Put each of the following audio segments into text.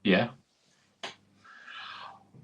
Yeah.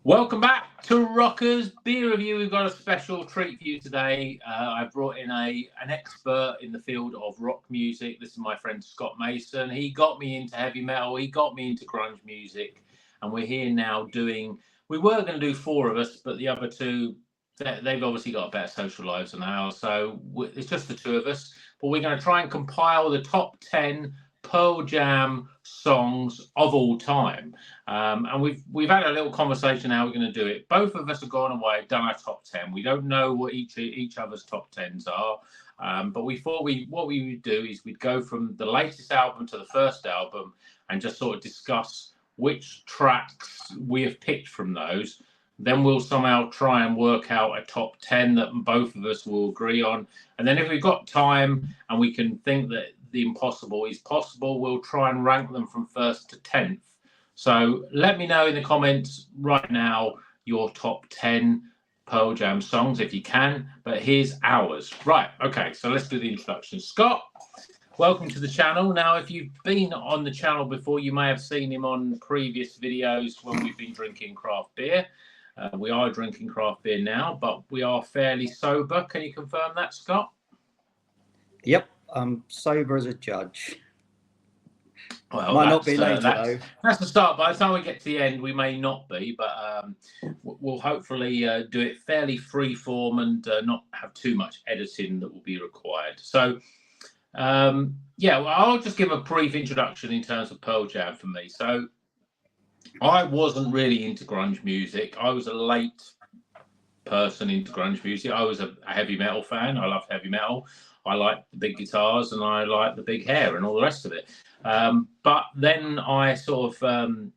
Welcome back to Rockers Beer Review. We've got a special treat for you today. I brought in an expert in the field of rock music. This is my friend Scott Mason. He got me into heavy metal. He got me into grunge music. And we're here now doing... We were going to do four of us, but the other two, they've obviously got better social lives than ours. So it's just the two of us. But we're going to try and compile the top 10 Pearl Jam songs of all time. And we've had a little conversation how we're going to do it. Both of us have gone away, done our top 10. We don't know what each other's top 10s are. But we thought what we would do is we'd go from the latest album to the first album and just sort of discuss which tracks we have picked from those. Then we'll somehow try and work out a top 10 that both of us will agree on. And then if we've got time and we can think that the impossible is possible, we'll try and rank them from first to 10th. So let me know in the comments right now your top 10 Pearl Jam songs if you can, but here's ours. Right, okay, so let's do the introduction. Scott, welcome to the channel. Now, if you've been on the channel before, you may have seen him on previous videos when we've been drinking craft beer. We are drinking craft beer now, but we are fairly sober. Can you confirm that, Scott? Yep. I'm sober as a judge. Well, might not be later though. That's the start. By the time we get to the end, we may not be, but we'll hopefully do it fairly free form and not have too much editing that will be required. So, yeah, well, I'll just give a brief introduction in terms of Pearl Jam for me. So, I wasn't really into grunge music. I was a late person into grunge music. I was a heavy metal fan. I loved heavy metal. I like the big guitars and I like the big hair and all the rest of it. But then I sort of,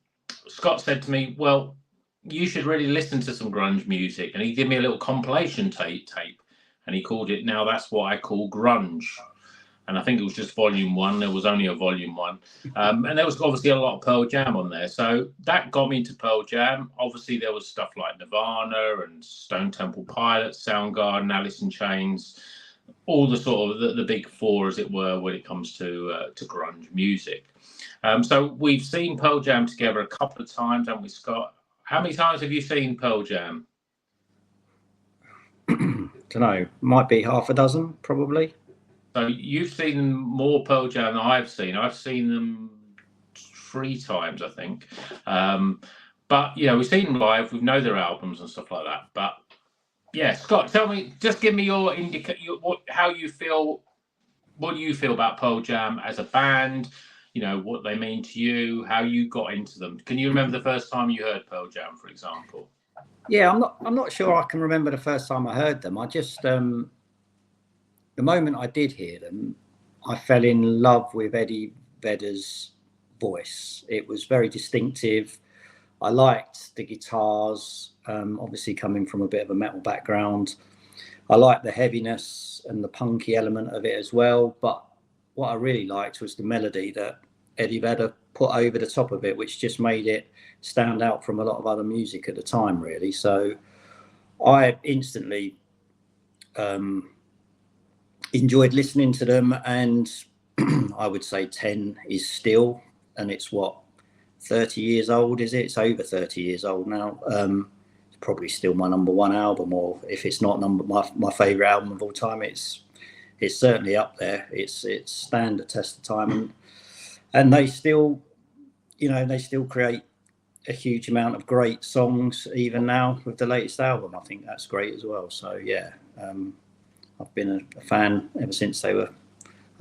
Scott said to me, well, you should really listen to some grunge music. And he gave me a little compilation tape and he called it, now that's what I call grunge. And I think it was just volume 1. There was only a volume 1. And there was obviously a lot of Pearl Jam on there. So that got me into Pearl Jam. Obviously, there was stuff like Nirvana and Stone Temple Pilots, Soundgarden, Alice in Chains, all the sort of the big four, as it were, when it comes to grunge music. So we've seen Pearl Jam together a couple of times, haven't we, Scott? How many times have you seen Pearl Jam? Don't know. Might be half a dozen, probably. So you've seen more Pearl Jam than I've seen. I've seen them 3 times, I think. But, you know, we've seen them live. We know their albums and stuff like that. But yeah, Scott, tell me, just give me your how you feel. What do you feel about Pearl Jam as a band? You know, what they mean to you, how you got into them. Can you remember the first time you heard Pearl Jam, for example? Yeah, I'm not sure I can remember the first time I heard them. I just the moment I did hear them, I fell in love with Eddie Vedder's voice. It was very distinctive. I liked the guitars. Obviously coming from a bit of a metal background, I liked the heaviness and the punky element of it as well. But what I really liked was the melody that Eddie Vedder put over the top of it, which just made it stand out from a lot of other music at the time, really. So I instantly enjoyed listening to them, and I would say 10 is still, and it's what, 30 years old, is it? It's over 30 years old now. Probably still my number 1 album, or if it's not my favorite album of all time, it's certainly up there. It's stand the test of time, and they still, you know, they still create a huge amount of great songs even now with the latest album. I think that's great as well. So yeah, I've been a fan ever since I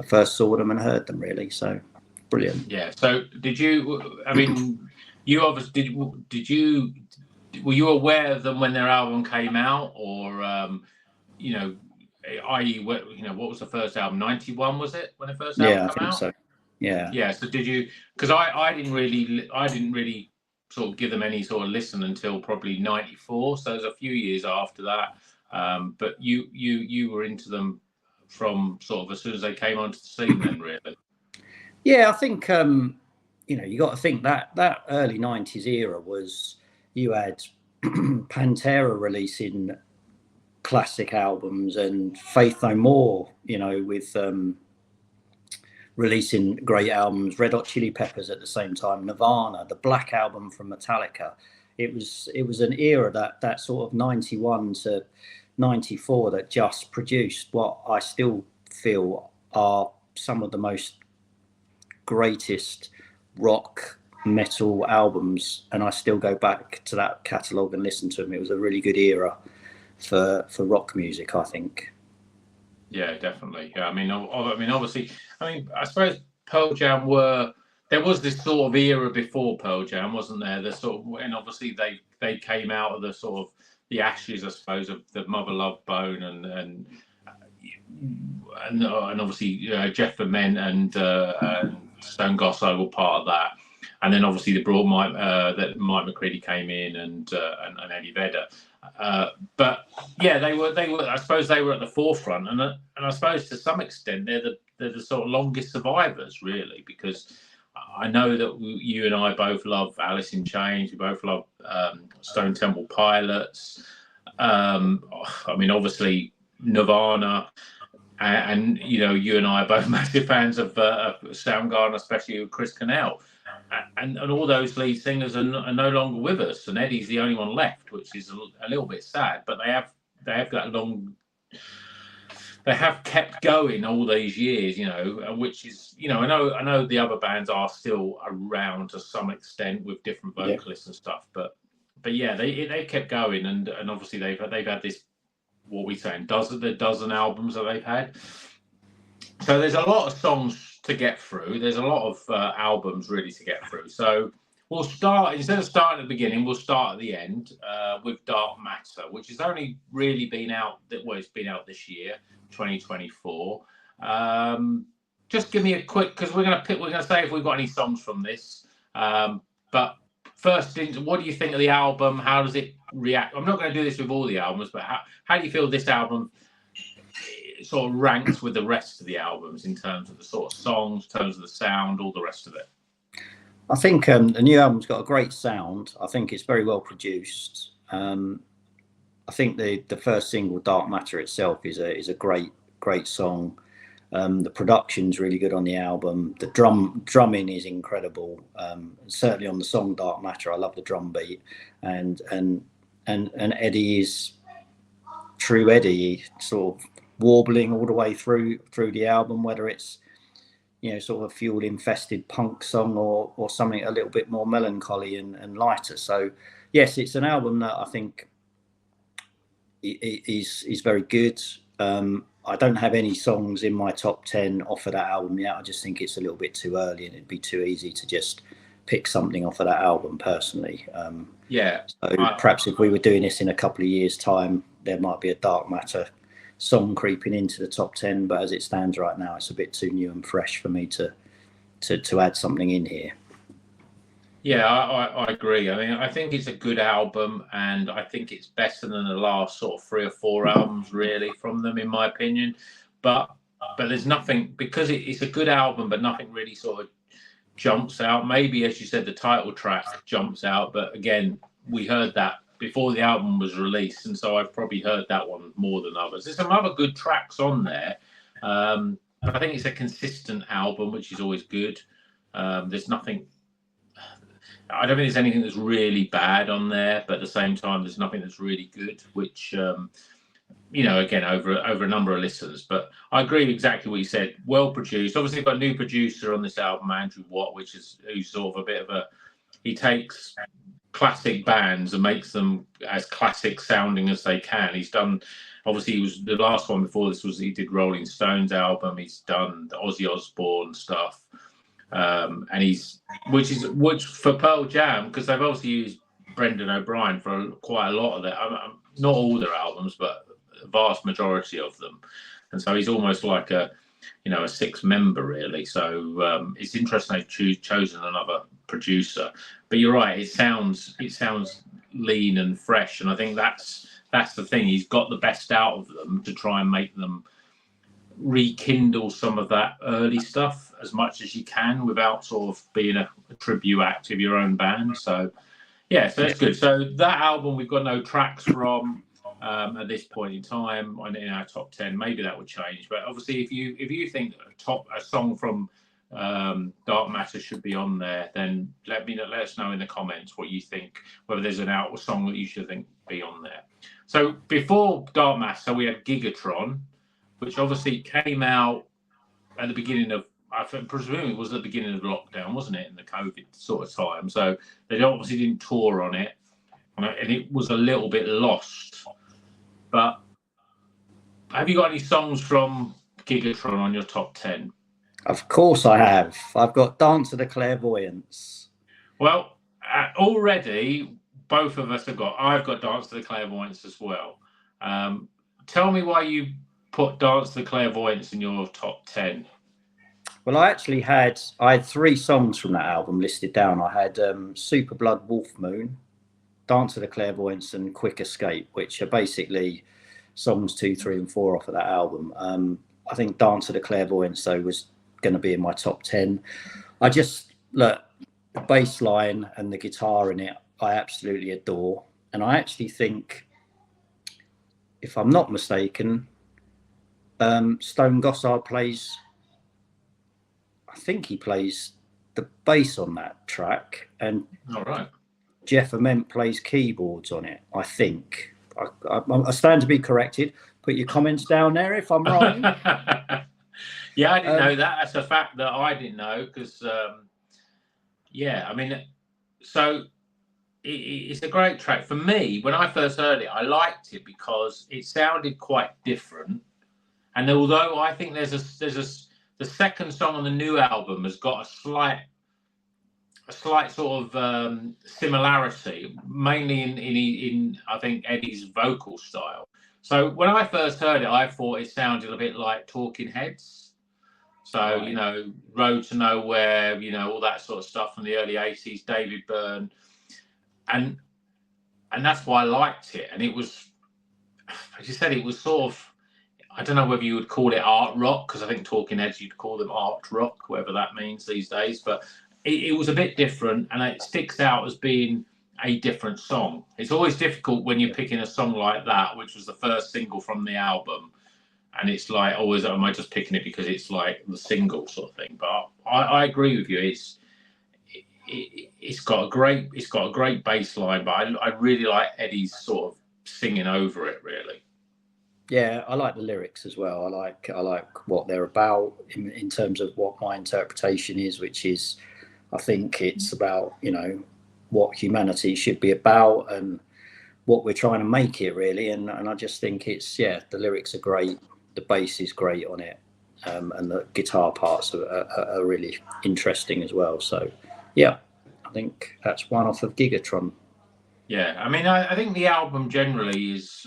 first saw them and heard them, really. So brilliant. Yeah. So did you? I mean, you obviously did you? Were you aware of them when their album came out, or you know, i.e., what was the first album? 91, was it, when the first album came out? Yeah, I think so. Yeah. Yeah. So did you? Because I didn't really sort of give them any sort of listen until probably 94. So it was a few years after that. But you were into them from sort of as soon as they came onto the scene, then, really. Yeah, I think you know, you got to think that early 90s era was, you had Pantera releasing classic albums and Faith No More, you know, with releasing great albums. Red Hot Chili Peppers at the same time, Nirvana, the Black Album from Metallica. It was an era that sort of 91 to 94 that just produced what I still feel are some of the most greatest rock metal albums, and I still go back to that catalogue and listen to them. It was a really good era for rock music, I think. Yeah, definitely. Yeah, I mean, obviously, I suppose Pearl Jam there was this sort of era before Pearl Jam, wasn't there? The sort of, and obviously they came out of the sort of the ashes, I suppose, of the Mother Love Bone and obviously Jeff Ament and Stone Gossard were part of that, and then obviously they brought Mike McCready came in and Eddie Vedder. But yeah, they were. I suppose they were at the forefront, and I suppose to some extent they're the sort of longest survivors, really, because I know that you and I both love Alice in Chains. We both love Stone Temple Pilots. Obviously Nirvana, and you and I are both massive fans of Soundgarden, especially with Chris Cornell. And all those lead singers are no longer with us, and Eddie's the only one left, which is a little bit sad. But they have that long. They have kept going all these years, which is, I know the other bands are still around to some extent with different vocalists and stuff, but yeah, they kept going, and obviously they've had this, what we say, dozen albums that they've had. So there's a lot of songs to get through. There's a lot of albums really to get through. So we'll start, instead of starting at the beginning, we'll start at the end with Dark Matter, which has only really been out. It's been out this year, 2024. Just give me a quick, because we're going to say if we've got any songs from this. But first, what do you think of the album? How does it react? I'm not going to do this with all the albums, but how do you feel this album sort of ranks with the rest of the albums in terms of the sort of songs, in terms of the sound, all the rest of it? I think the new album's got a great sound. I think it's very well produced. I think the first single, Dark Matter itself, is a great song. The production's really good on the album. The drumming is incredible. Certainly on the song Dark Matter, I love the drum beat, and Eddie is true Eddie, sort of warbling all the way through the album, whether it's sort of a fuel infested punk song or something a little bit more melancholy and lighter. So yes, it's an album that I think is very good. I don't have any songs in my top 10 off of that album yet. I just think it's a little bit too early, and it'd be too easy to just pick something off of that album personally. So perhaps if we were doing this in a couple of years' time, there might be a Dark Matter song creeping into the top 10, but as it stands right now, it's a bit too new and fresh for me to add something in here. Yeah, I agree. I mean, I think it's a good album, and I think it's better than the last sort of 3 or 4 albums really from them, in my opinion. But there's nothing, because it's a good album, but nothing really sort of jumps out. Maybe, as you said, the title track jumps out, but again, we heard that before the album was released, and so I've probably heard that one more than others. There's some other good tracks on there. I think it's a consistent album, which is always good. There's nothing, I don't think there's anything that's really bad on there, but at the same time, there's nothing that's really good, which, again, over a number of listens. But I agree with exactly what you said. Well produced. Obviously, we've got a new producer on this album, Andrew Watt, who's sort of a bit of he takes classic bands and makes them as classic sounding as they can. He's done, obviously, the last one before this he did Rolling Stones album. He's done the Ozzy Osbourne stuff, and which for Pearl Jam, because they've obviously used Brendan O'Brien for quite a lot of their, not all their albums, but a vast majority of them, and so he's almost like a 6th member really. So it's interesting they've chosen another producer. But you're right, it sounds lean and fresh, and I think that's the thing. He's got the best out of them to try and make them rekindle some of that early stuff as much as you can without sort of being a tribute act of your own band. So yeah, so that's good. So that album we've got no tracks from at this point in time in our top 10. Maybe that would change, but obviously if you think a song from Dark Matter should be on there, then let us know in the comments what you think, whether there's an out song that you should think be on there. So before Dark Matter, we had Gigatron, which obviously came out at the beginning of, I presume it was at the beginning of lockdown, wasn't it, in the COVID sort of time? So they obviously didn't tour on it, and it was a little bit lost. But have you got any songs from Gigatron on your top 10? Of course I have. I've got Dance of the Clairvoyants. Well, already both of us have got. I've got Dance of the Clairvoyants as well. Tell me why you put Dance of the Clairvoyants in your top 10. Well, I had 3 songs from that album listed down. I had Super Blood Wolf Moon, Dance of the Clairvoyants, and Quick Escape, which are basically songs 2, 3, and 4 off of that album. I think Dance of the Clairvoyants, though, was going to be in my top 10. I just, look, the bass line and the guitar in it, I absolutely adore. And I actually think, if I'm not mistaken, Stone Gossard plays, I think he plays the bass on that track, and all right, Jeff Ament plays keyboards on it, I think. I stand to be corrected. Put your comments down there if I'm wrong. Yeah, I didn't know that. That's a fact that I didn't know, because, yeah, I mean, so it's a great track. For me, when I first heard it, I liked it because it sounded quite different. And although I think the second song on the new album has got a slight sort of similarity, mainly in I think Eddie's vocal style. So when I first heard it, I thought it sounded a bit like Talking Heads. So, right, you know, Road to Nowhere, you know, all that sort of stuff from the early 80s, David Byrne. And that's why I liked it. And it was, as you said, it was sort of, I don't know whether you would call it art rock, because I think Talking Heads, you'd call them art rock, whatever that means these days. But it was a bit different, and it sticks out as being a different song. It's always difficult when you're picking a song like that, which was the first single from the album. And it's like, always, am I just picking it because it's like the single sort of thing? But I agree with you. It's got a great bass line, but I really like Eddie's sort of singing over it, really. Yeah, I like the lyrics as well. I like what they're about in terms of what my interpretation is, which is, I think it's about, you know, what humanity should be about and what we're trying to make it, really. And I just think it's, yeah, the lyrics are great. The bass is great on it. And the guitar parts are really interesting as well. So, yeah, I think that's one off of Gigatron. Yeah, I mean, I think the album generally is,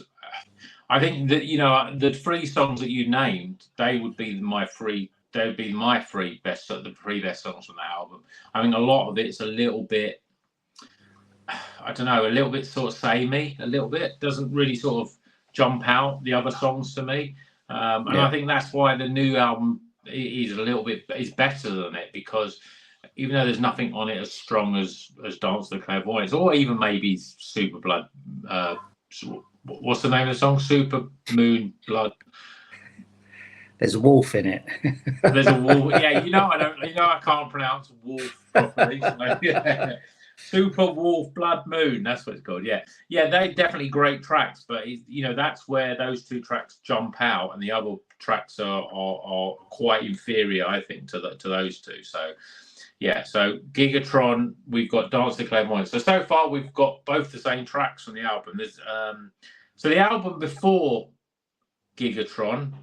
I think that, you know, the 3 songs that you named, they would be my 3 best, the 3 best songs from that album. I mean, a lot of it's a little bit, I don't know, a little bit sort of samey, a little bit, doesn't really sort of jump out the other songs to me. And yeah, I think that's why the new album is better than it, because even though there's nothing on it as strong as Dance of the Clairvoyants, or even maybe Super Blood, what's the name of the song? Super Moon Blood. There's a wolf in it. There's a wolf. Yeah, I can't pronounce wolf properly. So, yeah. Super Wolf Blood Moon, that's what it's called. Yeah, they're definitely great tracks, but that's where those 2 tracks jump out, and the other tracks are quite inferior, I think, to those 2. So yeah, so Gigatron, we've got Dance of the Clairvoyants. So far we've got both the same tracks from the album. There's so the album before Gigatron,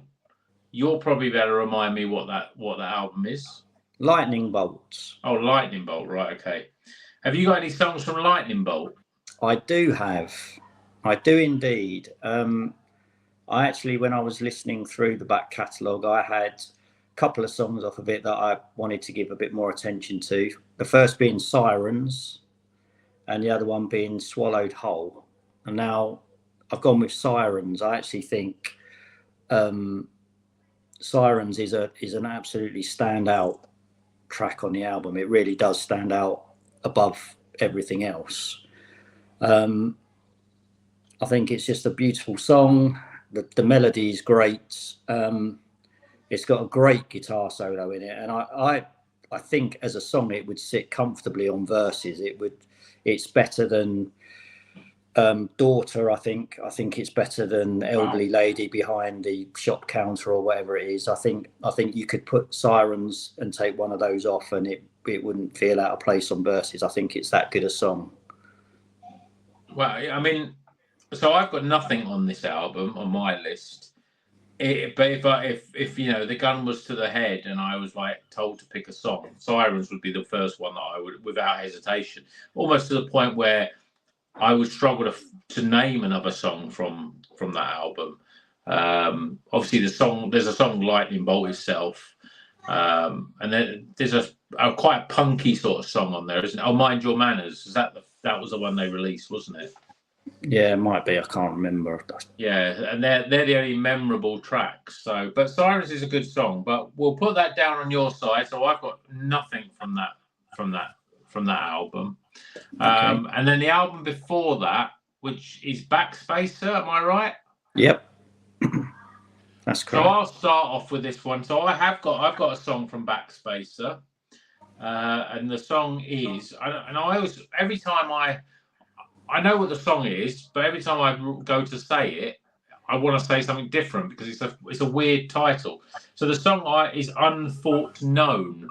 you'll probably better remind me what that album is. Lightning Bolt. Oh, Lightning Bolt, right? Okay. Have you got any songs from Lightning Bolt? I do have. I do indeed. I actually, when I was listening through the back catalogue, I had a couple of songs off of it that I wanted to give a bit more attention to. The first being Sirens, and the other one being Swallowed Whole. And now I've gone with Sirens. I actually think Sirens is an absolutely standout track on the album. It really does stand out above everything else. I think it's just a beautiful song. The melody is great. It's got a great guitar solo in it, and I I think as a song it would sit comfortably on verses. It's better than Daughter. I think it's better than Elderly Lady Behind the Shop Counter or whatever it is. I think you could put Sirens and take one of those off and it wouldn't feel out of place on verses. I think it's that good a song. Well, I mean, so I've got nothing on this album on my list. But if you know the gun was to the head and I was like told to pick a song, Sirens would be the first one that I would, without hesitation, almost to the point where I would struggle to name another song from that album. Obviously, there's a song Lightning Bolt itself, and then there's a quite a punky sort of song on there, isn't it? Oh, Mind Your Manners. Is that was the one they released, wasn't it? Yeah, it might be. I can't remember. Yeah, and they're the only memorable tracks. So, but Sirens is a good song. But we'll put that down on your side. So I've got nothing from that album. Okay. And then the album before that, which is Backspacer, am I right? Yep. That's correct. So I'll start off with this one. So I've got a song from Backspacer, and the song is, and I always, every time I know what the song is, but every time I go to say it, I want to say something different because it's a weird title. So the song is Unthought Known.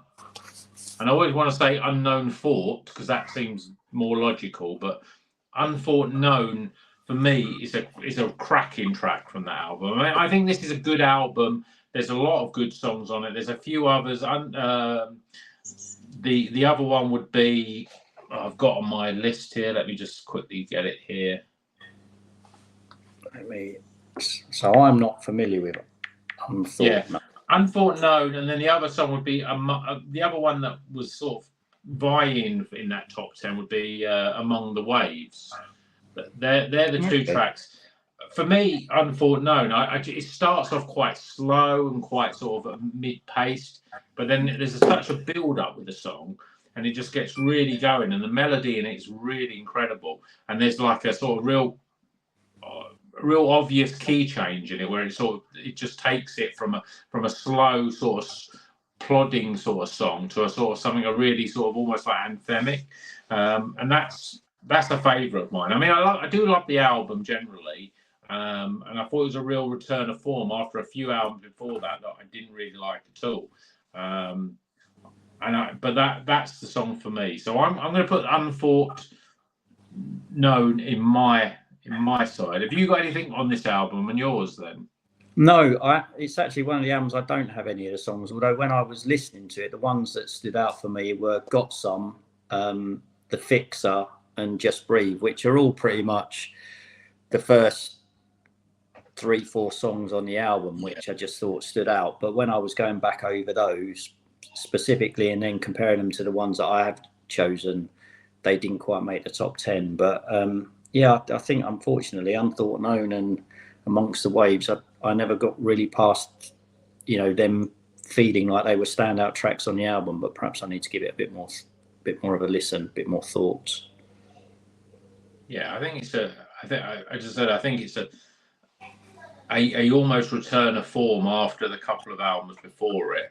And I always want to say Unknown Thought because that seems more logical. But Unthought Known for me is a cracking track from that album. I think this is a good album. There's a lot of good songs on it. There's a few others. The other one would be, I've got on my list here. Let me just quickly get it here. So I'm not familiar with it. Unthought Known, and then the other song would be the other one that was sort of vying in that top 10 would be Among the Waves. They're the two tracks. For me, Unthought Known, it starts off quite slow and quite sort of mid-paced, but then there's such a build-up with the song, and it just gets really going, and the melody in it is really incredible, and there's like a sort of real obvious key change in it where it just takes it from a slow sort of plodding sort of song to a sort of something a really sort of almost like anthemic, and that's a favourite of mine. I mean, I do love the album generally, and I thought it was a real return of form after a few albums before that I didn't really like at all. But that's the song for me. So I'm going to put Unthought Known in my side. Have you got anything on this album and yours then? No, it's actually one of the albums I don't have any of the songs. Although when I was listening to it, the ones that stood out for me were Got Some, The Fixer, and Just Breathe, which are all pretty much the first 3-4 songs on the album, which I just thought stood out. But when I was going back over those specifically and then comparing them to the ones that I have chosen, they didn't quite make the top 10. But yeah, I think unfortunately Unthought Known and Amongst the Waves, I never got really past, them feeling like they were standout tracks on the album. But perhaps I need to give it a bit more of a listen, a bit more thoughts. Yeah, I think it's a almost return of form after the couple of albums before it,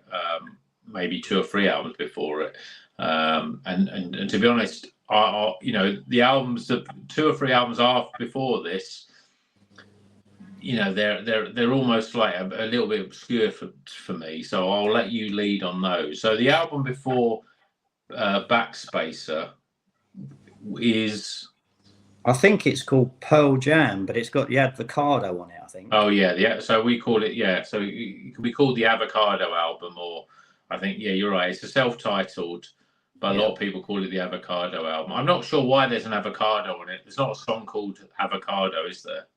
maybe 2 or 3 albums before it, and to be honest, the albums, the 2 or 3 albums before this, they're almost like a little bit obscure for me. So I'll let you lead on those. So the album before Backspacer is, I think it's called Pearl Jam, but it's got the Avocado on it, I think. Oh yeah. So we call it, so it can be called the Avocado album, or I think, you're right. It's a self-titled, but a lot of people call it the Avocado album. I'm not sure why there's an avocado on it. There's not a song called Avocado, is there?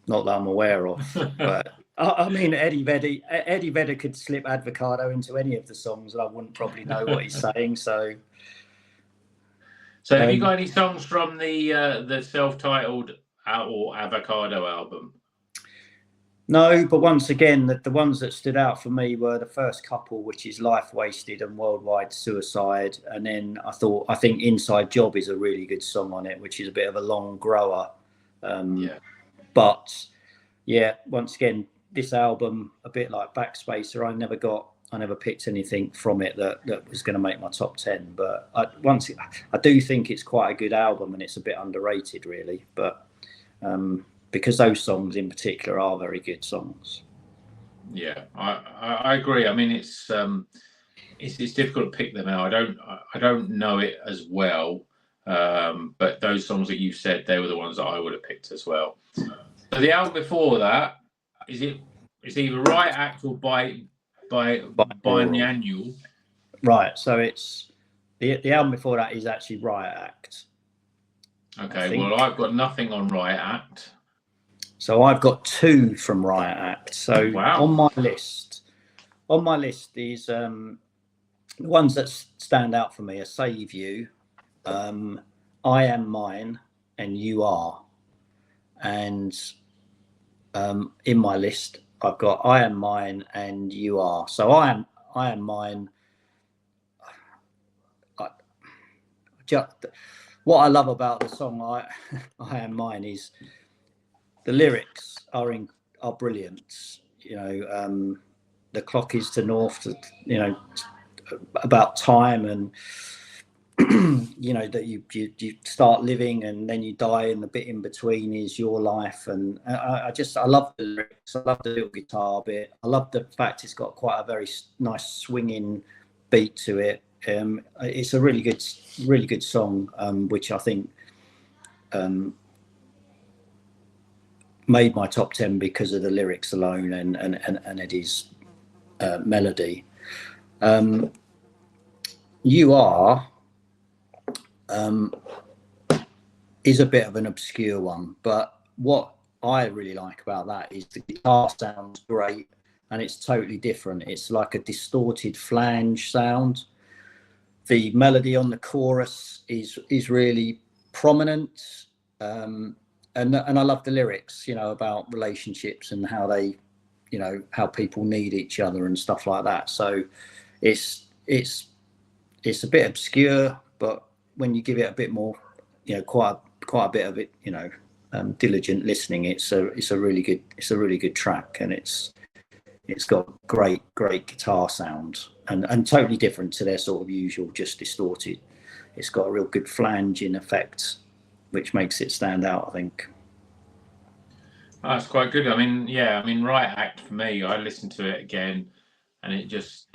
Not that I'm aware of. But I mean, Eddie Vedder could slip avocado into any of the songs, and I wouldn't probably know what he's saying. So have you got any songs from the self-titled or Avocado album? No, but once again, the ones that stood out for me were the first couple, which is Life Wasted and Worldwide Suicide. And then I think Inside Job is a really good song on it, which is a bit of a long grower. But yeah, once again, this album, a bit like Backspacer, I never got never picked anything from it that was going to make my top 10. But I do think it's quite a good album, and it's a bit underrated, really. But because those songs in particular are very good songs. Yeah, I agree. I mean, it's difficult to pick them out. I don't know it as well, but those songs that you said, they were the ones that I would have picked as well. So the album before that, it's either Riot Act or Biennial. Right. So it's the album before that is actually Riot Act. Okay. Well, I've got nothing on Riot Act. So I've got 2 from Riot Act. So wow. on my list is the ones that stand out for me are Save You, I Am Mine, and You Are. And in my list, I've got I Am Mine and You Are. So I Am Mine. What I love about the song I Am Mine is the lyrics are brilliant. You know, the clock is to north, you know, about time, and you know that you start living and then you die, and the bit in between is your life. And I love the lyrics. I love the little guitar bit. I love the fact it's got quite a very nice swinging beat to it. It's a really good song, which I think made my top 10 because of the lyrics alone and Eddie's melody. You Are is a bit of an obscure one, but what I really like about that is the guitar sounds great, and it's totally different. It's like a distorted flange sound. The melody on the chorus is really prominent, and I love the lyrics, you know, about relationships and how they, you know, how people need each other and stuff like that. So it's a bit obscure, but when you give it a bit more, you know, quite a bit of it, you know, diligent listening, it's a really good track, and it's got great guitar sound and totally different to their sort of usual just distorted. It's got a real good flanging effect, which makes it stand out, I think. That's quite good. I mean, Riot Act for me, I listened to it again, and it just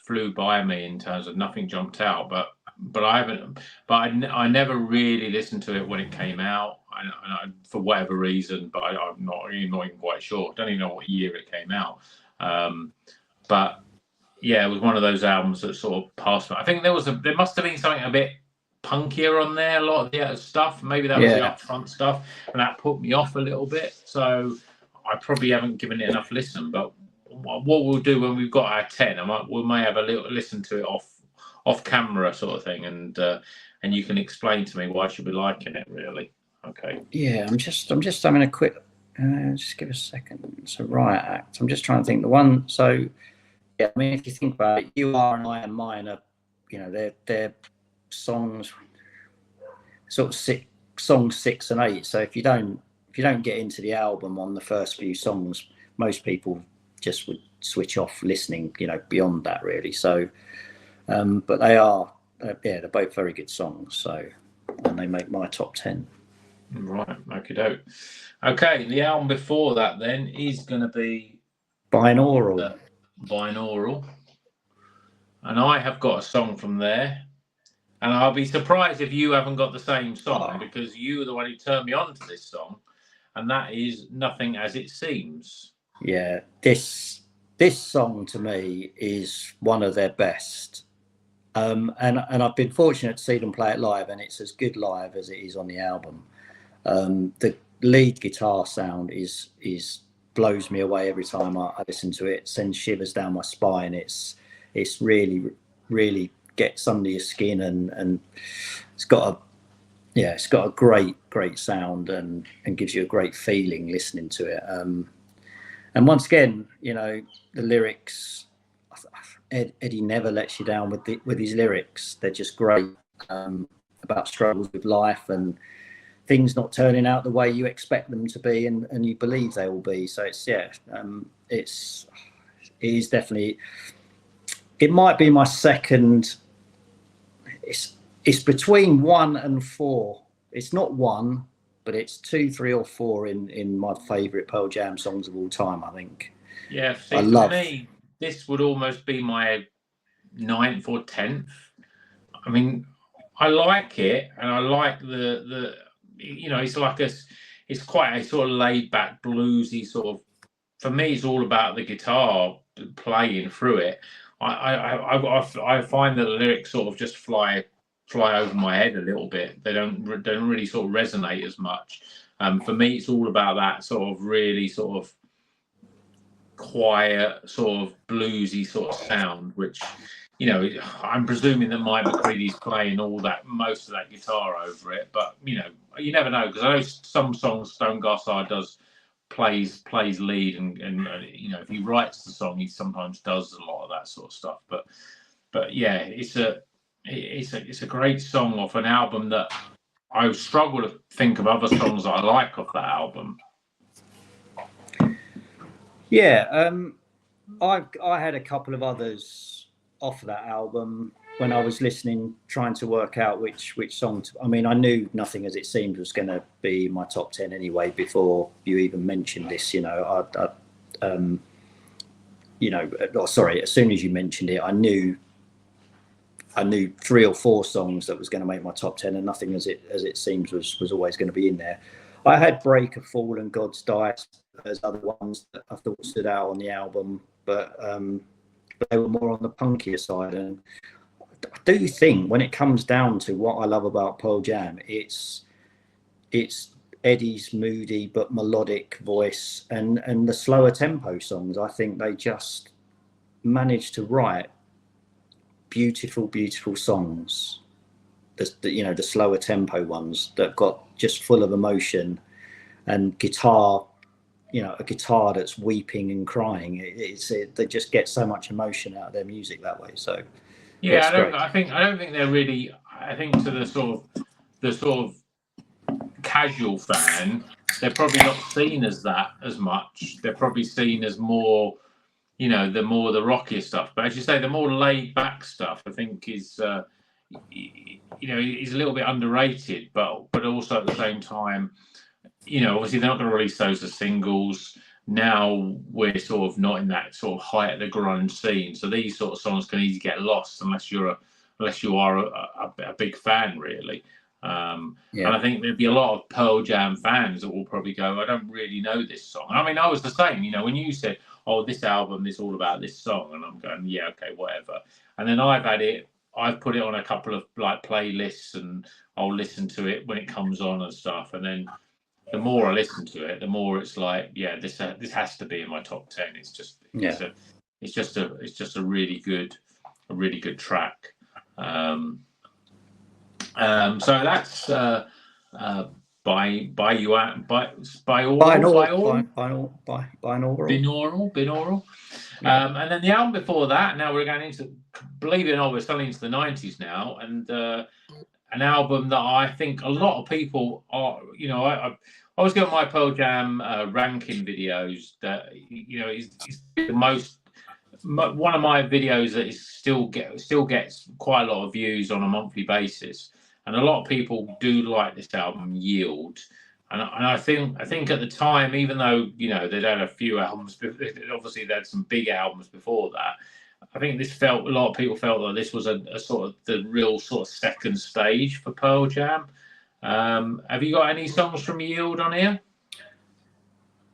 flew by me in terms of nothing jumped out. But I never really listened to it when it came out, and for whatever reason. But I'm not even quite sure. I don't even know what year it came out. But yeah, it was one of those albums that sort of passed me. I think there must have been something a bit punkier on there, a lot of the stuff. Maybe that was the upfront stuff, and that put me off a little bit. So I probably haven't given it enough listen. But what we'll do when we've got our 10, we may have a little listen to it off camera sort of thing, and you can explain to me why I should be liking it, really. Okay. Yeah, I'm just having a quick. Just give a second. So Riot Act. I'm just trying to think. The one. So yeah, I mean, if you think about it, You Are and I Am Mine are, you know, they're songs, sort of songs 6 and 8. So if you don't get into the album on the first few songs, most people just would switch off listening, you know, beyond that, really. So, but they're both very good songs. So, and they make my top 10. Right, okie doke. Okay, the album before that then is going to be Binaural. Binaural, and I have got a song from there, and I'll be surprised if you haven't got the same song, because you were the one who turned me on to this song, and that is Nothing As It Seems. Yeah, this song to me is one of their best, and I've been fortunate to see them play it live, and it's as good live as it is on the album. The lead guitar sound is blows me away every time I listen to it. Sends shivers down my spine. It's really gets under your skin, and it's got a great sound, and gives you a great feeling listening to it. And once again, you know, the lyrics, Eddie never lets you down with his lyrics. They're just great, about struggles with life and things not turning out the way you expect them to be, and you believe they will be. So it is definitely it might be my second. It's between 1 and 4. It's not 1, but it's 2, 3, or 4 in my favourite Pearl Jam songs of all time, I think. Yeah, see, for me, this would almost be my 9th or 10th. I mean, I like it, and I like the it's quite a sort of laid back bluesy sort of. For me, it's all about the guitar playing through it. I find that the lyrics sort of just fly over my head a little bit. They don't really sort of resonate as much. For me, it's all about that sort of really sort of quiet, sort of bluesy sort of sound, which, I'm presuming that Mike McCready's playing most of that guitar over it, but you never know, because I know some songs Stone Gossard does plays lead, and if he writes the song, he sometimes does a lot of that sort of stuff. But yeah, it's a great song off an album that I struggle to think of other songs that I like off that album. Yeah, I had a couple of others off of that album when I was listening, trying to work out which song. I mean, I knew Nothing As It Seemed was going to be my top 10 anyway before you even mentioned this. Sorry, as soon as you mentioned it, I knew 3 or 4 songs that was going to make my top 10, and Nothing As It Seems was always going to be in there. I had Break a Fall and God's Dice as other ones that I thought stood out on the album, but they were more on the punkier side. And I do think when it comes down to what I love about Pearl Jam, it's Eddie's moody but melodic voice and the slower tempo songs. I think they just managed to write beautiful songs. The slower tempo ones that got just full of emotion and guitar. A guitar that's weeping and crying. They just get so much emotion out of their music that way. So yeah, I don't think they're really. I think to the sort of casual fan, they're probably not seen as that as much. They're probably seen as more, the rockier stuff. But as you say, the more laid back stuff, I think is a little bit underrated. But also at the same time, obviously they're not going to release those as singles. Now we're sort of not in that sort of height of the grunge scene, so these sort of songs can easily get lost unless you are a big fan, really. And I think there'd be a lot of Pearl Jam fans that will probably go, I don't really know this song. I mean, I was the same, when you said, oh, this album is all about this song, and I'm going, yeah, okay, whatever. And then I've put it on a couple of like playlists, and I'll listen to it when it comes on and stuff, and then the more I listen to it, the more it's like, yeah, this has to be in my top 10. It's just a really good track. So that's binaural. Yeah. And then the album before that. Now we're going into, believe it or not, we're still into the 90s now, and an album that I think a lot of people are, I always get my Pearl Jam ranking videos that, is the most, one of my videos that is still gets quite a lot of views on a monthly basis. And a lot of people do like this album, Yield. And I think at the time, even though, they'd had a few albums, obviously they had some big albums before that, I think a lot of people felt that this was a sort of the real sort of second stage for Pearl Jam. Have you got any songs from Yield on here?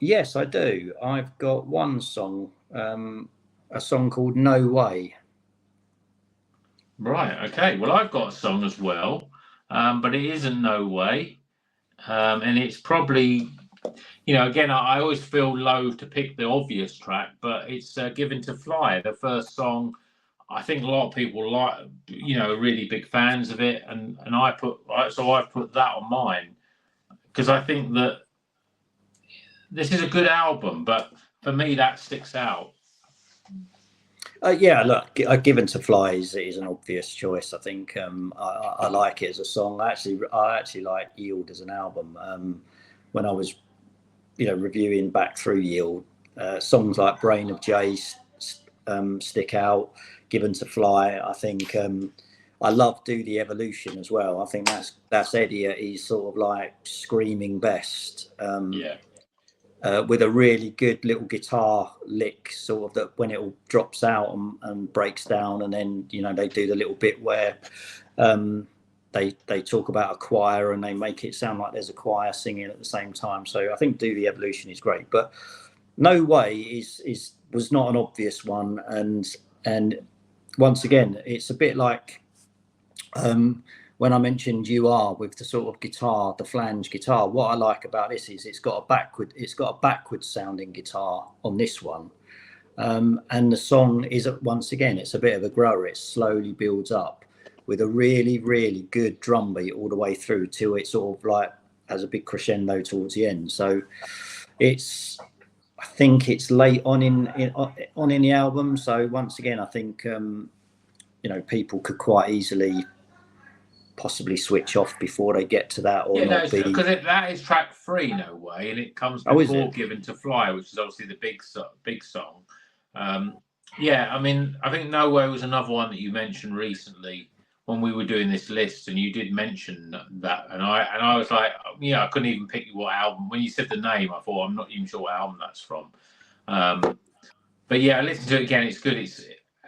Yes, I do. I've got one song, a song called No Way. Right, okay. Well, I've got a song as well, but it isn't No Way. And it's probably, again, I always feel loath to pick the obvious track, but it's Given to Fly, the first song. I think a lot of people like, really big fans of it, and I've put that on mine because I think that this is a good album, but for me that sticks out. Yeah, look, Given to Fly is an obvious choice. I think I like it as a song. I actually like Yield as an album. When I was, reviewing back through Yield, songs like Brain of Jay stick out. Given to Fly. I think I love Do the Evolution as well. I think that's Eddie at his sort of like screaming best. With a really good little guitar lick, sort of that when it all drops out and breaks down, and then they do the little bit where they talk about a choir and they make it sound like there's a choir singing at the same time. So I think Do the Evolution is great, but No Way was not an obvious one, and once again it's a bit like when I mentioned You Are with the sort of guitar, the flange guitar. What I like about this is it's got a backwards sounding guitar on this one, and the song is once again it's a bit of a grower. It slowly builds up with a really, really good drum beat all the way through till it sort of like has a big crescendo towards the end. So I think it's late on in the album. So once again, I think people could quite easily possibly switch off before they get to that, or not be, because that is track 3, No Way, and it comes before Given to Fly, which is obviously the big song. I mean, I think No Way was another one that you mentioned recently when we were doing this list, and you did mention that, and I was like, I couldn't even pick what album. When you said the name, I thought I'm not even sure what album that's from. But yeah, I listened to it again. It's good.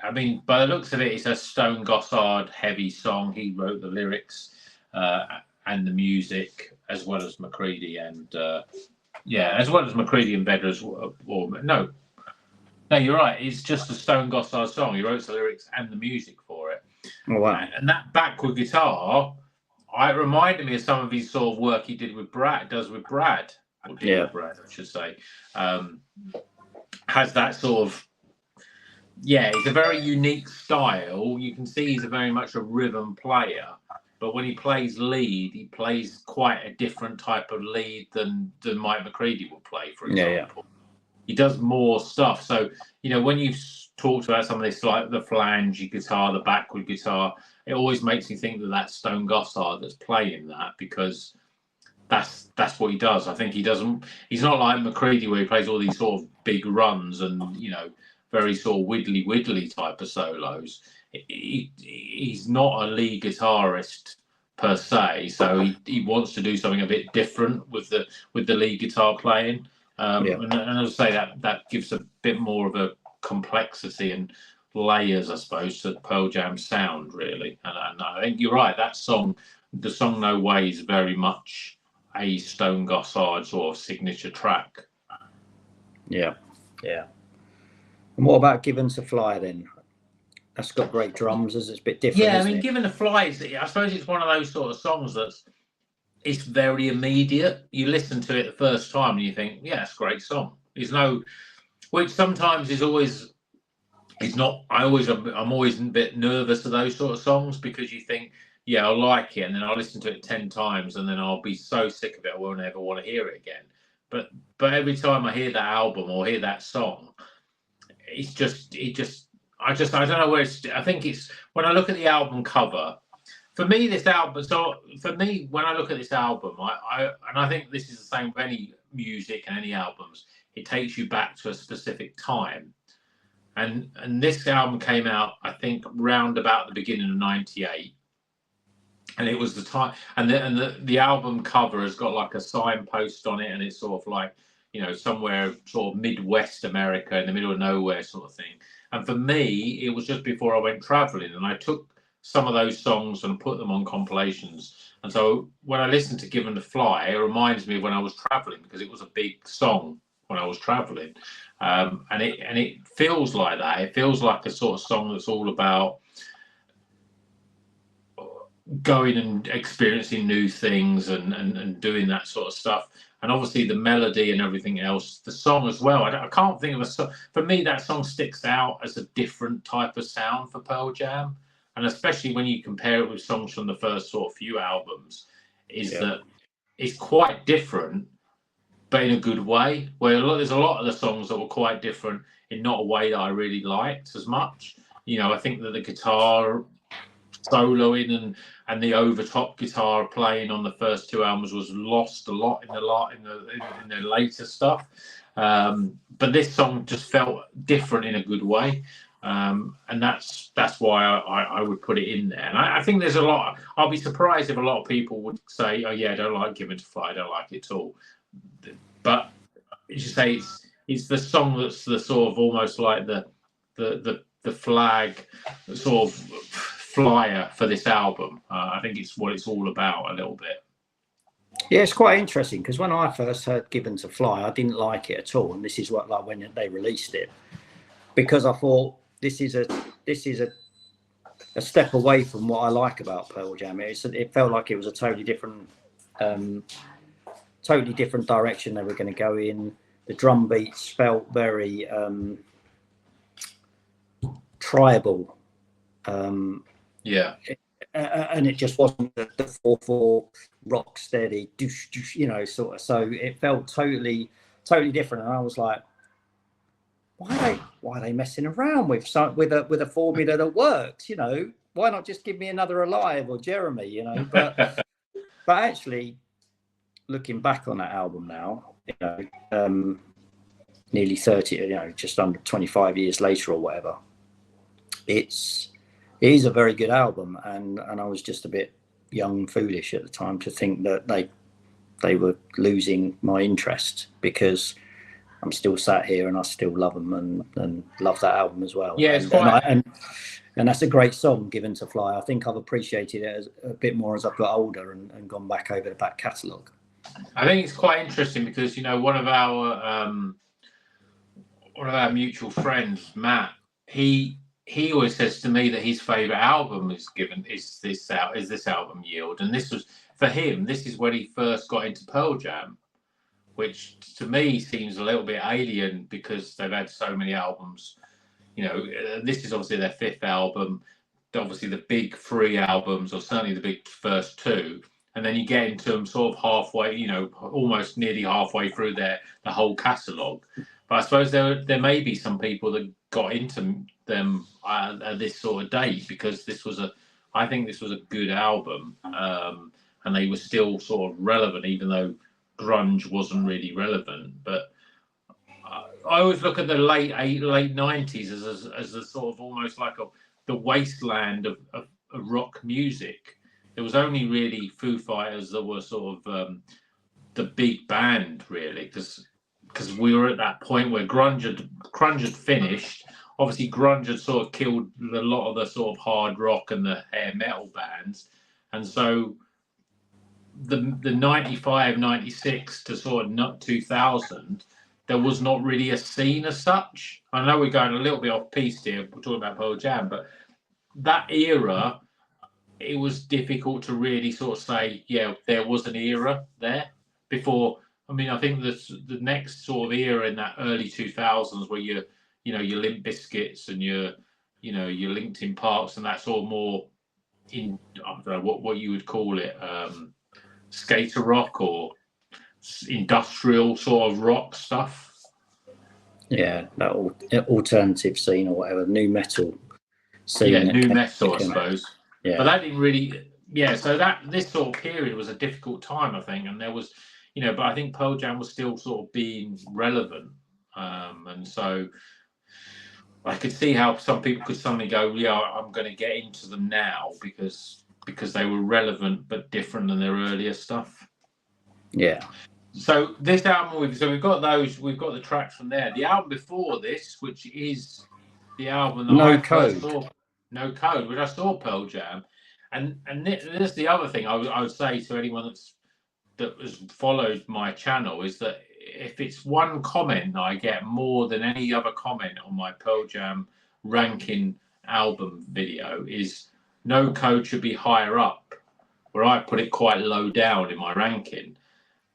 I mean, by the looks of it, it's a Stone Gossard heavy song. He wrote the lyrics and the music, as well as McCready and Vedder's. No, you're right. It's just a Stone Gossard song. He wrote the lyrics and the music for it. Oh, wow. And that backward guitar, it reminded me of some of his sort of work he did with Brad, with Brad, I should say. Has that sort of, it's a very unique style. You can see he's very much a rhythm player, but when he plays lead, he plays quite a different type of lead than Mike McCready would play, for example. He does more stuff. So, when you've talked about some of this, like the flange guitar, the backward guitar, it always makes me think that that's Stone Gossard that's playing that, because that's what he does. I think he's not like McCready where he plays all these sort of big runs and, very sort of widdly type of solos. He's not a lead guitarist per se, so he wants to do something a bit different with the lead guitar playing. And as I say, that gives a bit more of a complexity and layers, I suppose, to Pearl Jam's sound, really. And I think you're right. That song, the song No Way, is very much a Stone Gossard sort of signature track. Yeah. And what about Given to Fly then? That's got great drums. It's a bit different. Yeah, I mean, Given to Fly, I suppose it's one of those sort of songs it's very immediate. You listen to it the first time and you think, it's a great song. Which sometimes is always, it's not. I'm always a bit nervous of those sort of songs, because you think, I like it, and then I'll listen to it 10 times, and then I'll be so sick of it I won't ever want to hear it again. But every time I hear that album or hear that song, I don't know where it's. I think it's when I look at the album cover. For me, this album. So for me, when I look at this album, I think this is the same with any music and any albums. It takes you back to a specific time, and this album came out, I think, round about the beginning of '98, and it was the time. And the album cover has got like a signpost on it, and it's sort of like, somewhere sort of Midwest America in the middle of nowhere sort of thing. And for me, it was just before I went traveling, and I took some of those songs and put them on compilations. And so when I listen to Given to Fly, it reminds me of when I was traveling, because it was a big song when I was traveling. And it feels like that. It feels like a sort of song that's all about going and experiencing new things and doing that sort of stuff. And obviously the melody and everything else, the song as well. I can't think of a song. For me, that song sticks out as a different type of sound for Pearl Jam. And especially when you compare it with songs from the first sort of few albums, that it's quite different, but in a good way. Where there's a lot of the songs that were quite different in not a way that I really liked as much. I think that the guitar soloing and the overtop guitar playing on the first 2 albums was lost a lot in the later stuff. But this song just felt different in a good way. And that's why I would put it in there. And I think there's a lot. I'll be surprised if a lot of people would say, "Oh yeah, I don't like Given to Fly. I don't like it at all." But as you say, it's the song that's the sort of almost like the flag, the sort of flyer for this album. I think it's what it's all about a little bit. Yeah, it's quite interesting because when I first heard Given to Fly, I didn't like it at all, and this is what like when they released it, because I thought this is a step away from what I like about Pearl Jam. It felt like it was a totally different direction they were going to go in. The drum beats felt very tribal. Yeah. And it just wasn't the 4/4 rock steady, sort of. So it felt totally different. And I was like, why are they messing around with a formula that works? Why not just give me another Alive or Jeremy? But actually, looking back on that album now, nearly 30, just under 25 years later or whatever, it is a very good album, and I was just a bit young and foolish at the time to think that they were losing my interest, because I'm still sat here and I still love them and love that album as well. Yeah, and that's a great song, Given to Fly. I think I've appreciated it a bit more as I've got older and gone back over the back catalogue. I think it's quite interesting because one of our mutual friends, Matt, he always says to me that his favourite album is this album, Yield, and this was for him. This is when he first got into Pearl Jam, which to me seems a little bit alien because they've had so many albums. This is obviously their fifth album, obviously the big three albums, or certainly the big first two, and then you get into them sort of halfway, almost nearly halfway through the whole catalogue. But I suppose there may be some people that got into them at this sort of date, because I think this was a good album, and they were still sort of relevant, even though grunge wasn't really relevant. But I always look at the late 90s as a sort of almost like the wasteland of rock music. There was only really Foo Fighters that were sort of the big band, really, because we were at that point where grunge had finished. Obviously, grunge had sort of killed a lot of the sort of hard rock and the hair metal bands, and so the 95, 96 to sort of 2000, there was not really a scene as such. I know we're going a little bit off piste here, we're talking about Pearl Jam, but that era, it was difficult to really sort of say, yeah, there was an era there before. I mean, I think the next sort of era in that early 2000s, where your Limp Bizkits and your Linkin Parks and that sort of more in, I don't know what you would call it, skater rock or industrial sort of rock stuff. Yeah, that alternative scene or whatever, new metal scene. Yeah, new metal, I suppose. Yeah. But that didn't really. Yeah, so this sort of period was a difficult time, I think, and there was, but I think Pearl Jam was still sort of being relevant, and so I could see how some people could suddenly go, yeah, I'm going to get into them now because they were relevant but different than their earlier stuff. Yeah. So this album, we've got the tracks from there. The album before this, which is the album that No I Code. first saw, No Code, which I saw Pearl Jam, and this is the other thing I would say to anyone that has followed my channel, is that if it's one comment that I get more than any other comment on my Pearl Jam ranking album video, is No Code should be higher up, where I put it quite low down in my ranking.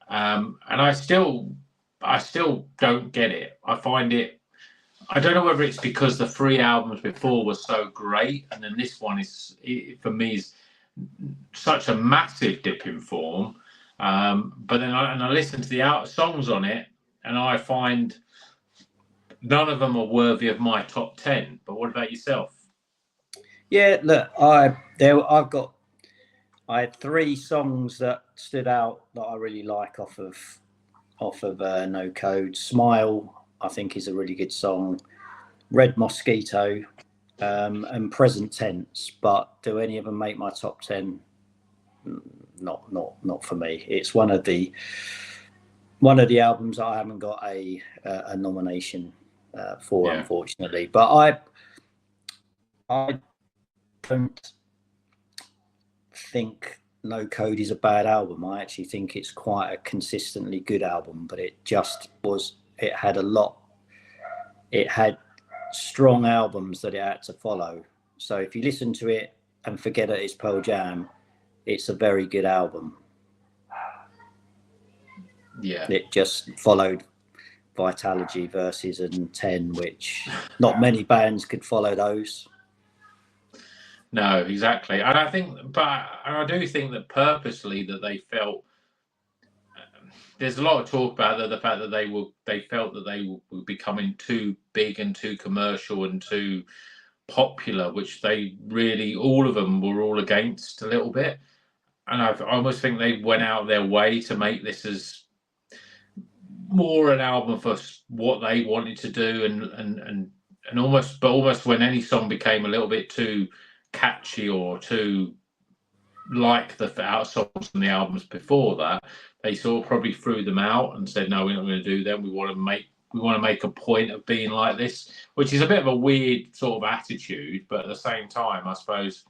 And I still don't get it. I find it, I don't know whether it's because the three albums before were so great, and then this one for me is such a massive dip in form. But then I listen to the songs on it, and I find none of them are worthy of my top 10. But what about yourself? Yeah, look, I had three songs that stood out that I really like off of No Code. Smile, I think, is a really good song. Red Mosquito, and Present Tense. But do any of them make my top 10? Not for me. It's one of the albums I haven't got a nomination for, unfortunately. But I don't think No Code is a bad album. I actually think it's quite a consistently good album, but it had strong albums that it had to follow. So if you listen to it and forget that it's Pearl Jam, it's a very good album. Yeah. It just followed Vitalogy, Versus, and 10, which not many bands could follow those. No, exactly. And I do think that purposely that they felt there's a lot of talk about the fact that they felt that they were becoming too big and too commercial and too popular, which they really, all of them were all against a little bit. And I almost think they went out of their way to make this as more an album for what they wanted to do, and almost when any song became a little bit too catchy or too like the out songs from the albums before that, they sort of probably threw them out and said, no, we're not going to do them. We want to make a point of being like this, which is a bit of a weird sort of attitude. But at the same time, I suppose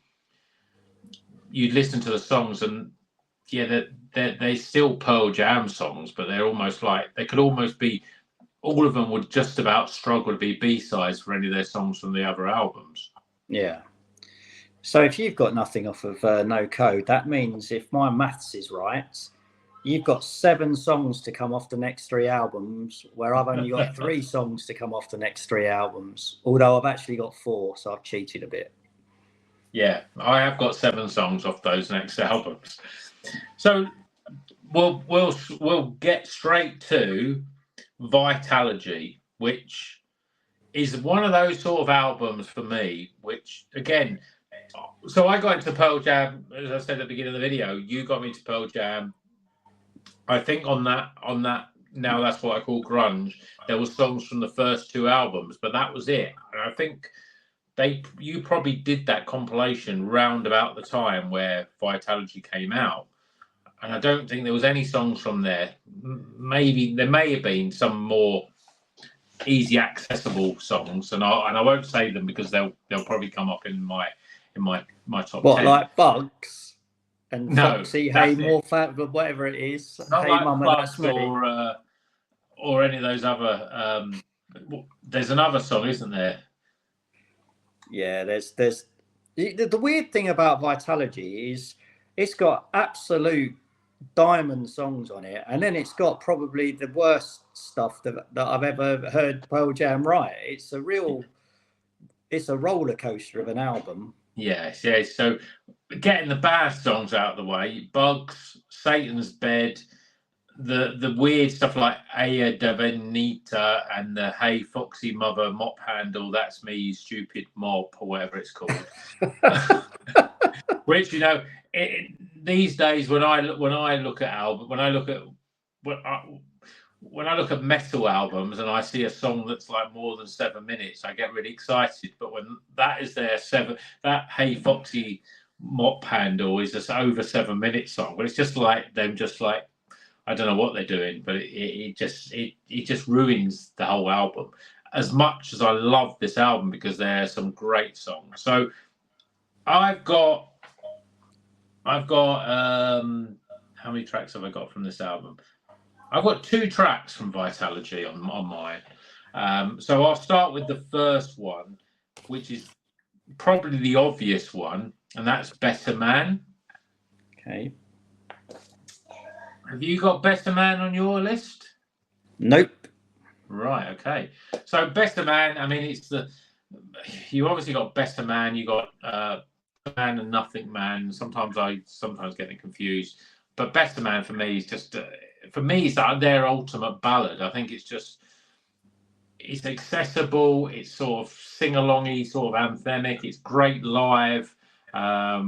you'd listen to the songs and they're still Pearl Jam songs, but they're almost like they could almost be, all of them would just about struggle to be B-sides for any of their songs from the other albums. Yeah. So if you've got nothing off of No Code, that means if my maths is right, you've got 7 songs to come off the next 3 albums, where I've only got 3 songs to come off the next 3 albums, although I've actually got 4, so I've cheated a bit. Yeah, I have got 7 songs off those next albums. So we'll get straight to Vitalogy, which is one of those sort of albums for me, which again, so I got into Pearl Jam, as I said at the beginning of the video. You got me into Pearl Jam. I think on that now that's what I call grunge. There were songs from the first 2 albums, but that was it. And I think you probably did that compilation round about the time where Vitalogy came out, and I don't think there was any songs from there. Maybe there may have been some more easy accessible songs, and I won't say them because they'll probably come up in my top 10. What, like Bugs and No, Foxy, Hey More Fat, but whatever it is. Not Hey like Mama, Bugs That's Me. or any of those other. There's another song, isn't there? Yeah, there's the weird thing about Vitalogy is it's got absolute diamond songs on it, and then it's got probably the worst stuff that I've ever heard Pearl Jam write. It's a roller coaster of an album. Yes. So getting the bad songs out of the way, Bugs, Satan's Bed, the weird stuff like Aya Davenita and the Hey Foxy Mother Mop Handle, That's Me, You Stupid Mop, or whatever it's called. Which, these days when I look at metal albums and I see a song that's like more than 7 minutes, I get really excited. But when that is that Hey Foxy Mop Handle is just over 7 minute song, but it's just like them, just like, I don't know what they're doing, but it just ruins the whole album. As much as I love this album because there are some great songs. So I've got how many tracks have I got from this album? I've got 2 tracks from Vitalogy on mine. So I'll start with the first one, which is probably the obvious one, and that's Better Man. Okay. Have you got Better Man on your list? Nope. Right, okay. So Better Man, I mean, you obviously got Better Man, you got Man and Nothing Man. Sometimes get it confused. But Better Man for me is just, it's their ultimate ballad. I think it's accessible, it's sort of sing-alongy, sort of anthemic, it's great live, but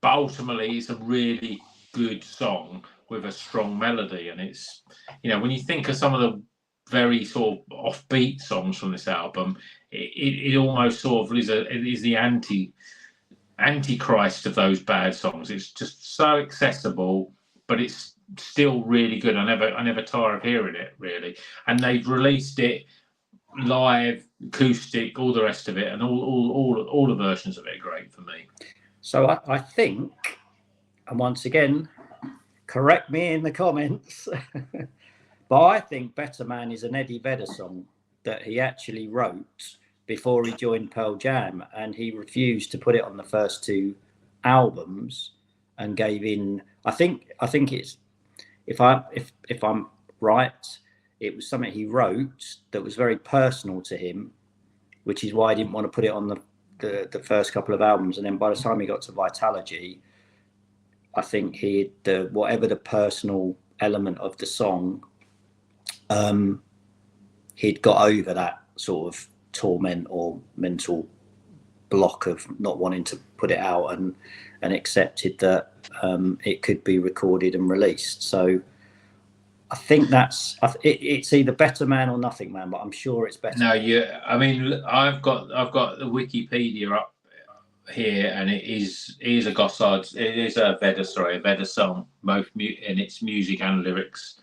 ultimately it's a really good song with a strong melody. And it's, when you think of some of the very sort of offbeat songs from this album. It almost sort of is the antichrist of those bad songs. It's just so accessible, but it's still really good. I never tire of hearing it, really. And they've released it live, acoustic, all the rest of it, and all the versions of it are great for me. So I think, and once again, correct me in the comments, but I think Better Man is an Eddie Vedder song that he actually wrote before he joined Pearl Jam, and he refused to put it on the first two albums and gave in. I think it's, if I'm right, it was something he wrote that was very personal to him, which is why I didn't want to put it on the first couple of albums. And then by the time he got to Vitalogy, I think whatever the personal element of the song, he'd got over that sort of torment or mental block of not wanting to put it out, and accepted that it could be recorded and released. So I think it's either Better Man or Nothing Man, but I'm sure it's Better. No, I mean, I've got the Wikipedia up here, and it is a Gossard. It is a Vedder song, both in its music and lyrics.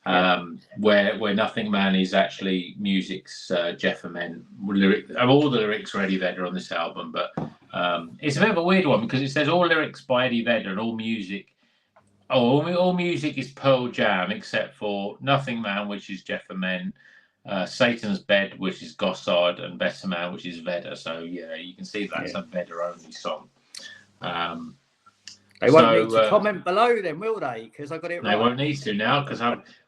Where Nothing Man is actually music's Jeff Ament. All the lyrics are Eddie Vedder on this album, but it's a bit of a weird one because it says all lyrics by Eddie Vedder and all music. All music is Pearl Jam except for Nothing Man, which is Jeff Ament, Satan's Bed, which is Gossard, and Better Man, which is Vedder. So yeah, you can see that's a Vedder only song. They won't need to comment below then, will they? Because I got it right. They won't need to now because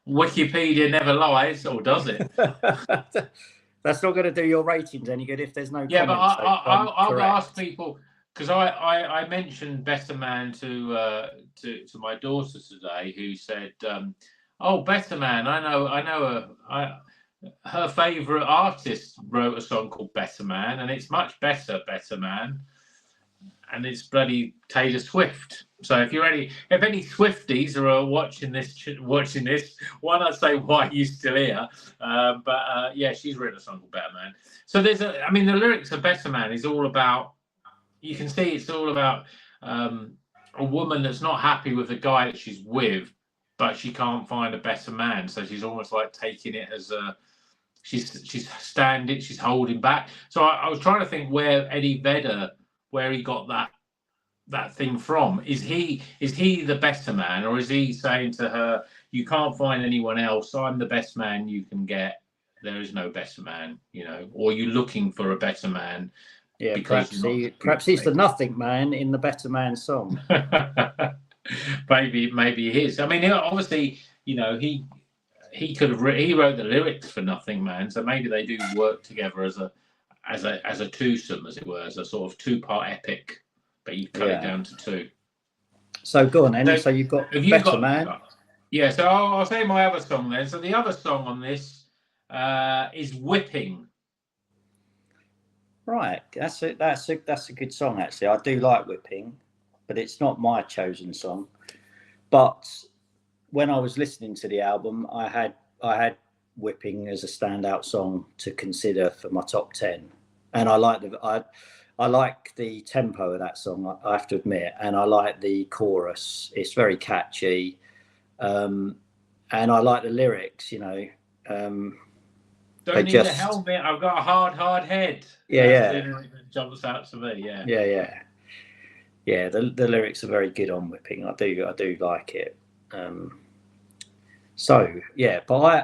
Wikipedia never lies, or does it? That's not going to do your ratings any good if there's no comments. But I'll ask people, because I mentioned Better Man to my daughter today, who said, "Oh, Better Man, I know her favourite artist wrote a song called Better Man, and it's much better, Better Man, and it's bloody Taylor Swift." So if any Swifties are watching this, one, I'd say, why are you still here? But she's written a song called Better Man. So the lyrics of Better Man is all about. You can see it's all about a woman that's not happy with the guy that she's with, but she can't find a better man. So she's almost like taking it as she's holding back. So I was trying to think where Eddie Vedder, where he got that thing from. Is he the better man, or is he saying to her, "You can't find anyone else. I'm the best man you can get. There is no better man," or you're looking for a better man. Yeah, perhaps he's the Nothing Man in the Better Man song. maybe he is. I mean, obviously, he could have he wrote the lyrics for Nothing Man, so maybe they do work together as a twosome, as it were, as a sort of two-part epic, but you cut it down to two. So go on then. So you've got Better Man. Yeah. So I'll say my other song then. So the other song on this is Whipping. Right, that's a good song actually. I do like Whipping, but it's not my chosen song. But when I was listening to the album, I had Whipping as a standout song to consider for my top 10, and I like the tempo of that song, I have to admit, and I like the chorus. It's very catchy, and I like the lyrics. Don't need a helmet. I've got a hard head. Yeah. Jumps out to me. Yeah. Yeah. The lyrics are very good on Whipping. I do like it. But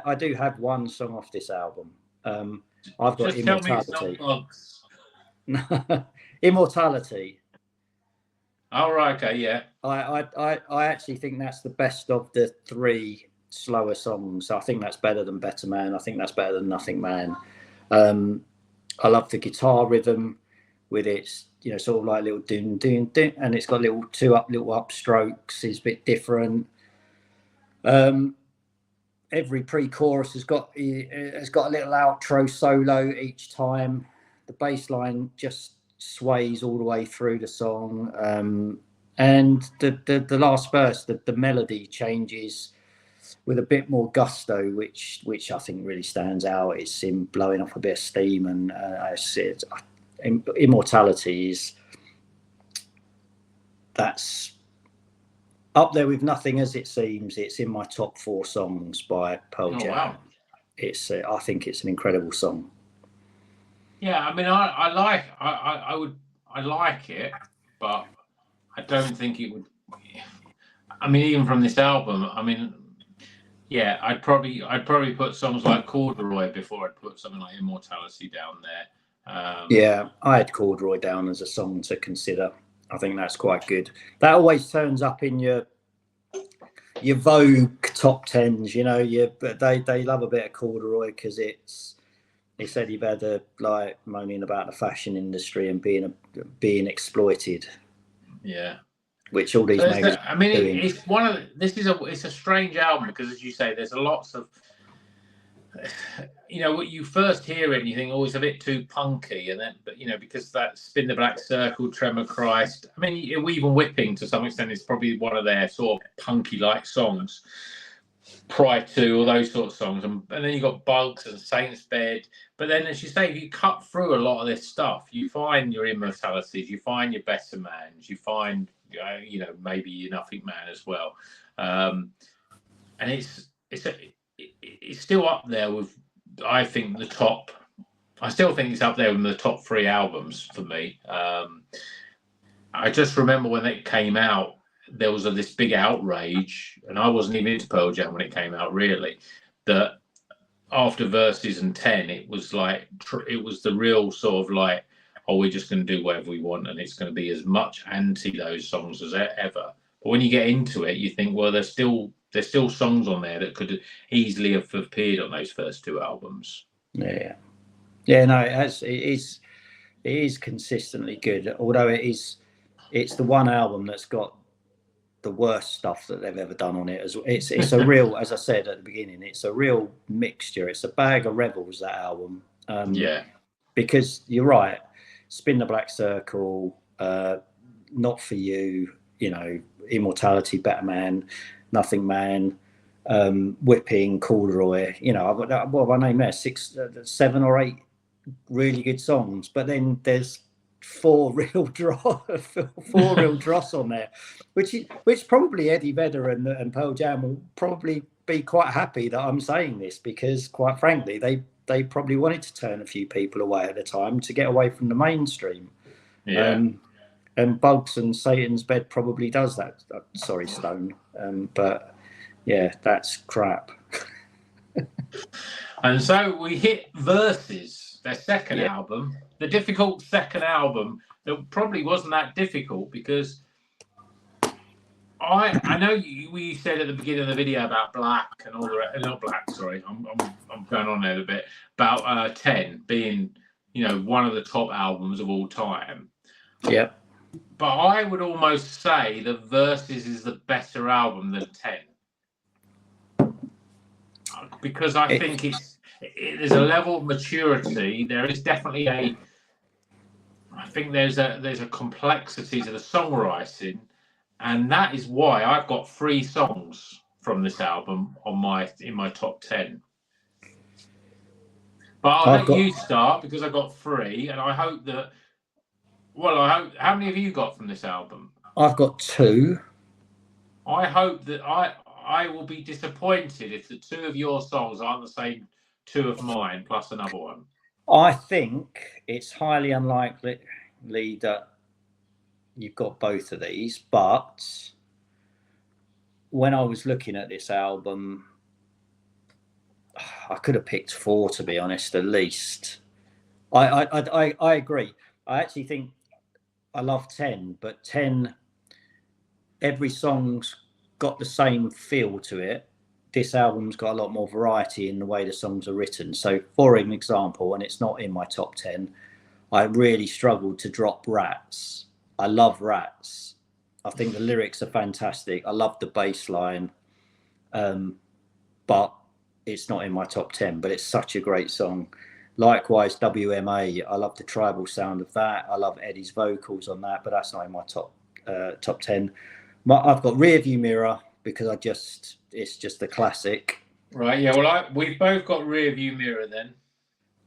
I do have one song off this album. I've got Immortality. Immortality. All right. Okay. Yeah. I actually think that's the best of the three slower songs. I think that's better than Better Man. I think that's better than Nothing Man. I love the guitar rhythm with its, sort of like little dun dun dun, and it's got little up strokes. It's a bit different. Every pre-chorus has got a little outro solo each time. The bass line just sways all the way through the song, and the last verse, the melody changes with a bit more gusto, which I think really stands out. It's him blowing off a bit of steam, and I said, Immortality is that's up there with Nothing As It Seems. It's in my top 4 songs by Pearl Jam. Wow. It's I think it's an incredible song. Yeah, I mean, I like it, but I don't think it would. I mean, even from this album, I mean, yeah, I'd probably put songs like Corduroy before I'd put something like Immortality down there. Yeah, I had Corduroy down as a song to consider. I think that's quite good. That always turns up in your Vogue top 10s, you know. But they love a bit of Corduroy because it's Eddie Vedder like moaning about the fashion industry and being exploited. Yeah. Which all these magazines. I mean, it's one of it's a strange album because, as you say, there's lots of, you know, what you first hear it and you think, oh, it's a bit too punky, and then, but you know, because that Spin the Black Circle, Tremor Christ, I mean, even Whipping to some extent is probably one of their sort of punky like songs. Prior to all those sort of songs, and then you got Bugs and Saint's Bed. But then, as you say, if you cut through a lot of this stuff, you find your Immortalities, you find your Better Mans, you find, you know, maybe your Nothing Man as well. And it's still up there with, I think, the top. I still think it's up there with the top 3 albums for me. I just remember when it came out, there was this big outrage, and I wasn't even into Pearl Jam when it came out, really, that after Verses and 10, it was like, it was the real sort of like, oh, we're just going to do whatever we want, and it's going to be as much anti those songs as ever. But when you get into it, you think, well, there's still songs on there that could easily have appeared on those first 2 albums. No, it is consistently good, although it's the one album that's got the worst stuff that they've ever done on it. It's a real, as I said at the beginning, it's a real mixture. It's a bag of rebels, that album. Yeah, because you're right. Spin the Black Circle, Not For You, you know, Immortality, Better Man, Nothing Man, Whipping, Corduroy. You know, I've got, what have I named there? 6, 7 or 8 really good songs. But then there's 4 real dross on there, which probably Eddie Vedder and Pearl Jam will probably be quite happy that I'm saying this, because quite frankly they probably wanted to turn a few people away at the time to get away from the mainstream. Yeah. And Bugs and Satan's Bed probably does that. Sorry, Stone, but yeah, that's crap. And so we hit Verses, their second album, the difficult second album that probably wasn't that difficult, because I know we said at the beginning of the video about Black and all the not Black, sorry, I'm going on there a bit, about 10 being, you know, one of the top albums of all time. Yeah. But I would almost say that Verses is the better album than 10. Because I think there's a level of maturity. There is definitely I think there's a complexity to the songwriting, and that is why I've got 3 songs from this album in my top 10. But I'll let you start, because I've got 3, and I hope that. Well, how many have you got from this album? I've got 2. I hope that I will be disappointed if the 2 of your songs aren't the same 2 of mine, plus another one. I think it's highly unlikely that you've got both of these, but when I was looking at this album, I could have picked 4, to be honest, at least. I agree. I actually think I love 10, but 10, every song's got the same feel to it. This album's got a lot more variety in the way the songs are written. So, for an example, and it's not in my top 10, I really struggled to drop Rats. I love Rats. I think the lyrics are fantastic. I love the bass line, but it's not in my top 10, but it's such a great song. Likewise, WMA, I love the tribal sound of that. I love Eddie's vocals on that, but that's not in my top 10. I've got Rearview Mirror, because it's just a classic. Right. Yeah. Well, we've both got Rear View Mirror then.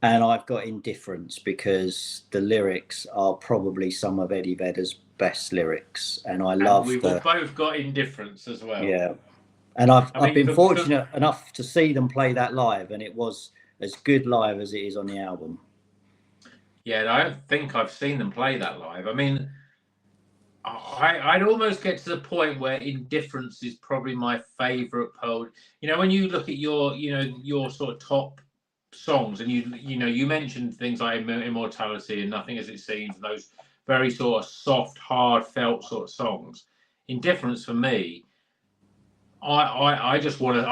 And I've got Indifference because the lyrics are probably some of Eddie Vedder's best lyrics, and We've both got Indifference as well. Yeah, and I've been fortunate enough to see them play that live, and it was as good live as it is on the album. Yeah, I don't think I've seen them play that live. I mean, I'd almost get to the point where Indifference is probably my favourite Pearl. You know, when you look at your sort of top songs, and you mentioned things like Immortality and Nothing As It Seems, and those very sort of soft, heartfelt sort of songs. Indifference for me, I just want to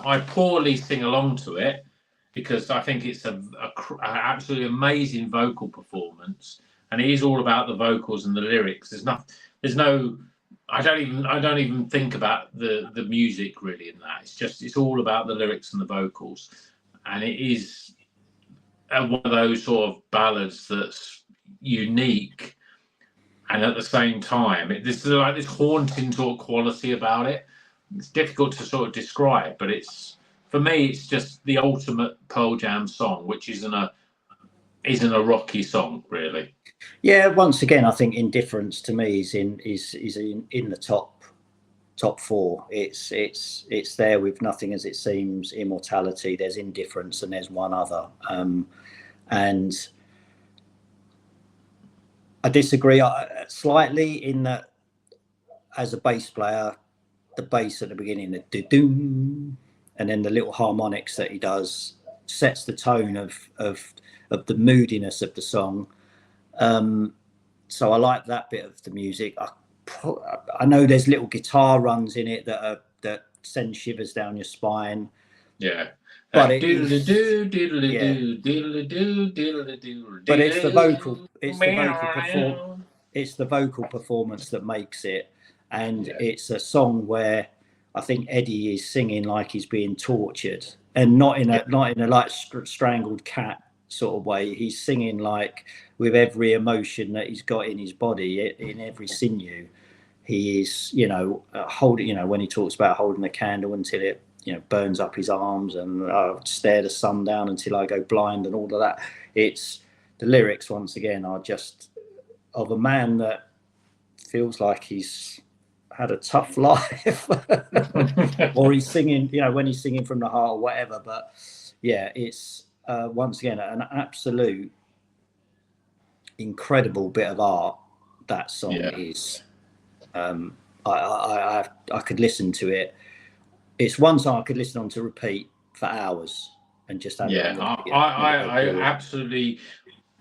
I poorly sing along to it because I think it's an absolutely amazing vocal performance, and it is all about the vocals and the lyrics. I don't even think about the music really in that. It's all about the lyrics and the vocals, and it is one of those sort of ballads that's unique, and at the same time, there's like this haunting sort of quality about it. It's difficult to sort of describe, but for me, it's just the ultimate Pearl Jam song, which isn't a rocky song, really. Yeah, once again, I think Indifference to me is in the top four. It's there with Nothing As It Seems, Immortality. There's Indifference, and there's one other. And I disagree slightly in that, as a bass player, the bass at the beginning, the do-doom, and then the little harmonics that he does sets the tone of the moodiness of the song. So I like that bit of the music. I know there's little guitar runs in it that send shivers down your spine. Yeah. But it's the vocal. It's the vocal performance that makes it, and it's a song where I think Eddie is singing like he's being tortured, and not in a like strangled cat sort of way. He's singing like with every emotion that he's got in his body, in every sinew. He is, holding. When he talks about holding a candle until it, burns up his arms, and stare the sun down until I go blind, and all of that. It's the lyrics once again are just of a man that feels like he's had a tough life, or he's singing, when he's singing from the heart or whatever. But yeah, it's once again an absolute incredible bit of art. That song is. I could listen to it. It's one song I could listen on to repeat for hours and just have it. I absolutely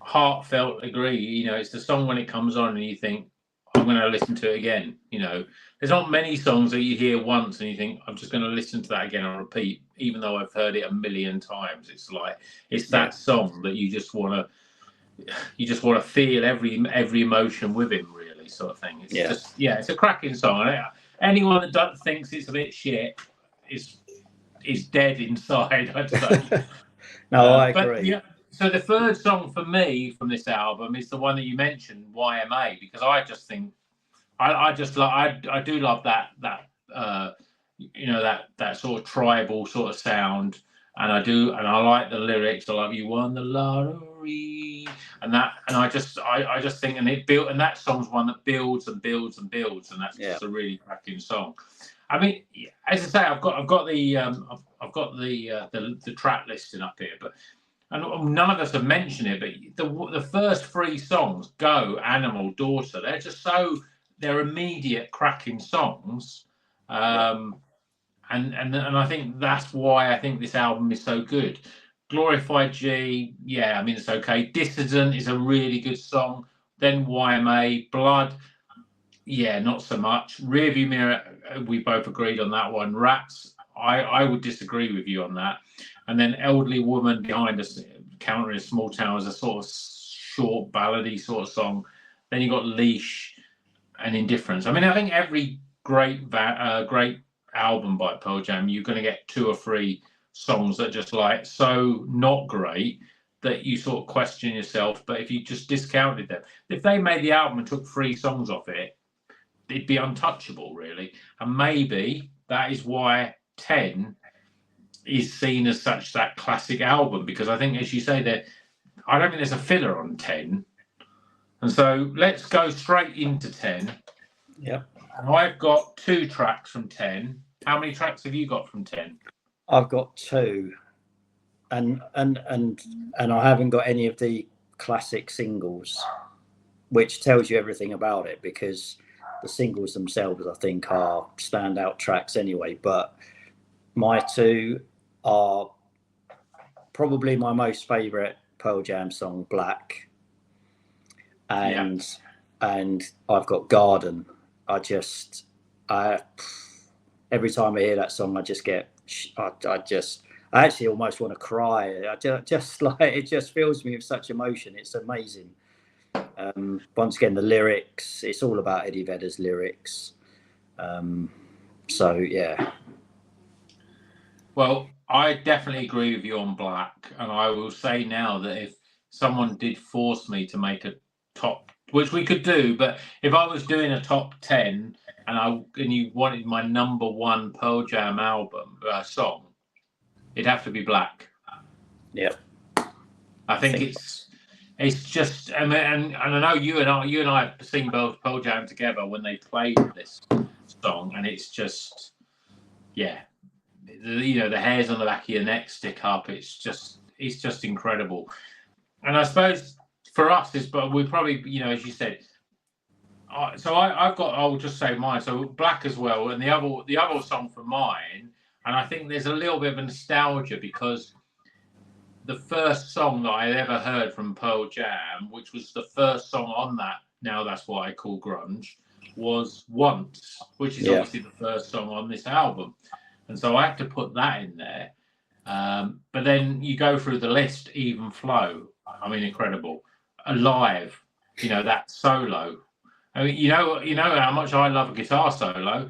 heartfelt agree. It's the song when it comes on and you think, I'm going to listen to it again. There's not many songs that you hear once and you think, I'm just going to listen to that again on repeat, even though I've heard it a million times. It's that song that you just want to feel every emotion with him, really, sort of thing. It's a cracking song. Anyone that thinks it's a bit shit is dead inside, I'd say. No, I agree. Yeah. So the third song for me from this album is the one that you mentioned, YMA, because I just think I do love that that sort of tribal sort of sound, and I like the lyrics. I love you won the lottery, and I just think, and that song's one that builds and builds and builds, and that's just a really cracking song. I mean, as I say, I've got the track listing up here, but. And none of us have mentioned it, but the first three songs, Go, Animal, Daughter, they're immediate cracking songs. And I think that's why I think this album is so good. Glorified G, it's okay. Dissident is a really good song. Then YMA, Blood, not so much. Rearview Mirror, we both agreed on that one. Rats, I would disagree with you on that. And then Elderly Woman Behind Us, Counter in a Small Town, is a sort of short ballady sort of song. Then you got Leash and Indifference. I mean, I think every great album by Pearl Jam, you're going to get two or three songs that just so not great that you sort of question yourself. But if you just discounted them, if they made the album and took three songs off it, it'd be untouchable, really. And maybe that is why 10 is seen as such that classic album, because I think, as you say, that I don't think there's a filler on 10. And so let's go straight into 10. Yeah. And I've got 2 tracks from 10. How many tracks have you got from 10? I've got 2. And I haven't got any of the classic singles, which tells you everything about it, because the singles themselves, I think, are standout tracks anyway. But my 2 are probably my most favourite Pearl Jam song, Black, and I've got Garden. Every time I hear that song, I actually almost want to cry. It just fills me with such emotion. It's amazing. Once again, the lyrics, it's all about Eddie Vedder's lyrics. So yeah. Well, I definitely agree with you on Black, and I will say now that if someone did force me to make a top, which we could do, but if I was doing a top 10 and you wanted my number 1 Pearl Jam album song, it'd have to be Black. Yeah. I think it's just, and I know you and I have seen both Pearl Jam together when they played this song, and it's just, yeah, the hairs on the back of your neck stick up. It's just incredible. And I suppose for us but we probably, as you said. So I'll just say mine. So Black as well, and the other song for mine, and I think there's a little bit of a nostalgia because the first song that I ever heard from Pearl Jam, which was the first song on that, Now That's What I Call Grunge, was Once, which is obviously the first song on this album. And so I had to put that in there. But then you go through the list, Even Flow, I mean, incredible. Alive, that solo. I mean, you know how much I love a guitar solo,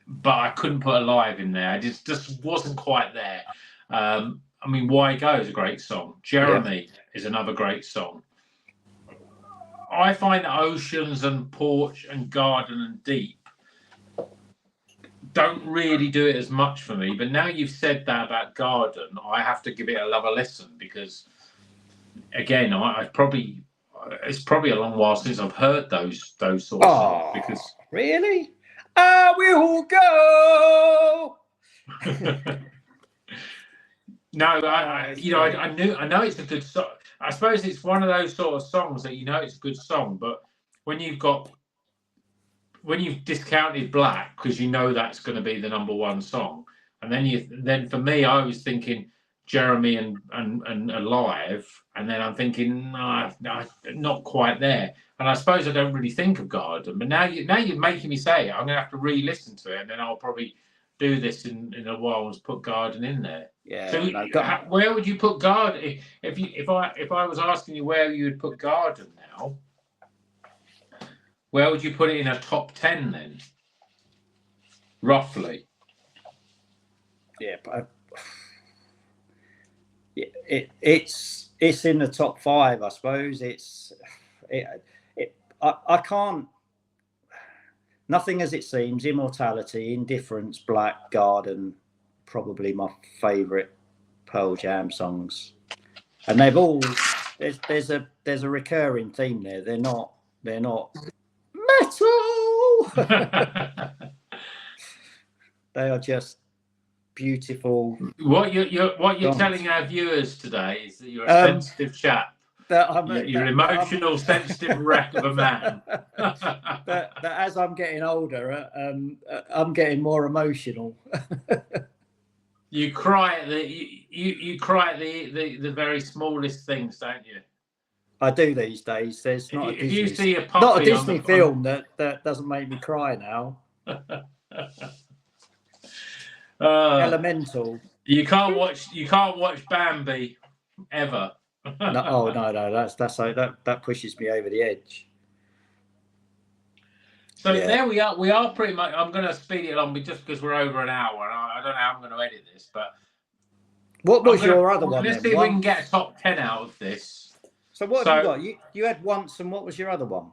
but I couldn't put Alive in there. It just wasn't quite there. I mean, Why Go is a great song. Jeremy is another great song. I find that Oceans and Porch and Garden and Deep don't really do it as much for me. But now you've said that about Garden, I have to give it another listen because, again, it's probably a long while since I've heard those sort of songs. Because really, I will go. No, I know it's a good song. I suppose it's one of those sort of songs that it's a good song, but when you've discounted Black because that's going to be the number 1 song, and then for me I was thinking Jeremy and Alive, and then I'm thinking no, not quite there. And I suppose I don't really think of Garden, but now you're making me say it. I'm going to have to re-listen to it, and then I'll probably do this in a while and put Garden in there. Yeah. So where would you put Garden if I was asking you where you would put Garden now? Where would you put it in a top 10 then? Roughly. Yeah, but it's in the top 5, I suppose. I can't. Nothing As It Seems, Immortality, Indifference, Black, Garden, probably my favourite Pearl Jam songs, and they've all there's a recurring theme there. They're not metal. They are just beautiful. What you're telling our viewers today is that you're a sensitive chap. You're an emotional, sensitive wreck of a man. that as I'm getting older, I'm getting more emotional. You cry at you cry at the very smallest things, don't you? I do these days. There's not if you see a puppy not a Disney film that doesn't make me cry now. Elemental. You can't watch Bambi ever. No, that pushes me over the edge. So there we are. We are pretty much. I'm going to speed it along just because we're over an hour. And I don't know how I'm going to edit this, but what was your other one? Let's see if we can get a top 10 out of this. So what have you got? You had Once, and what was your other one?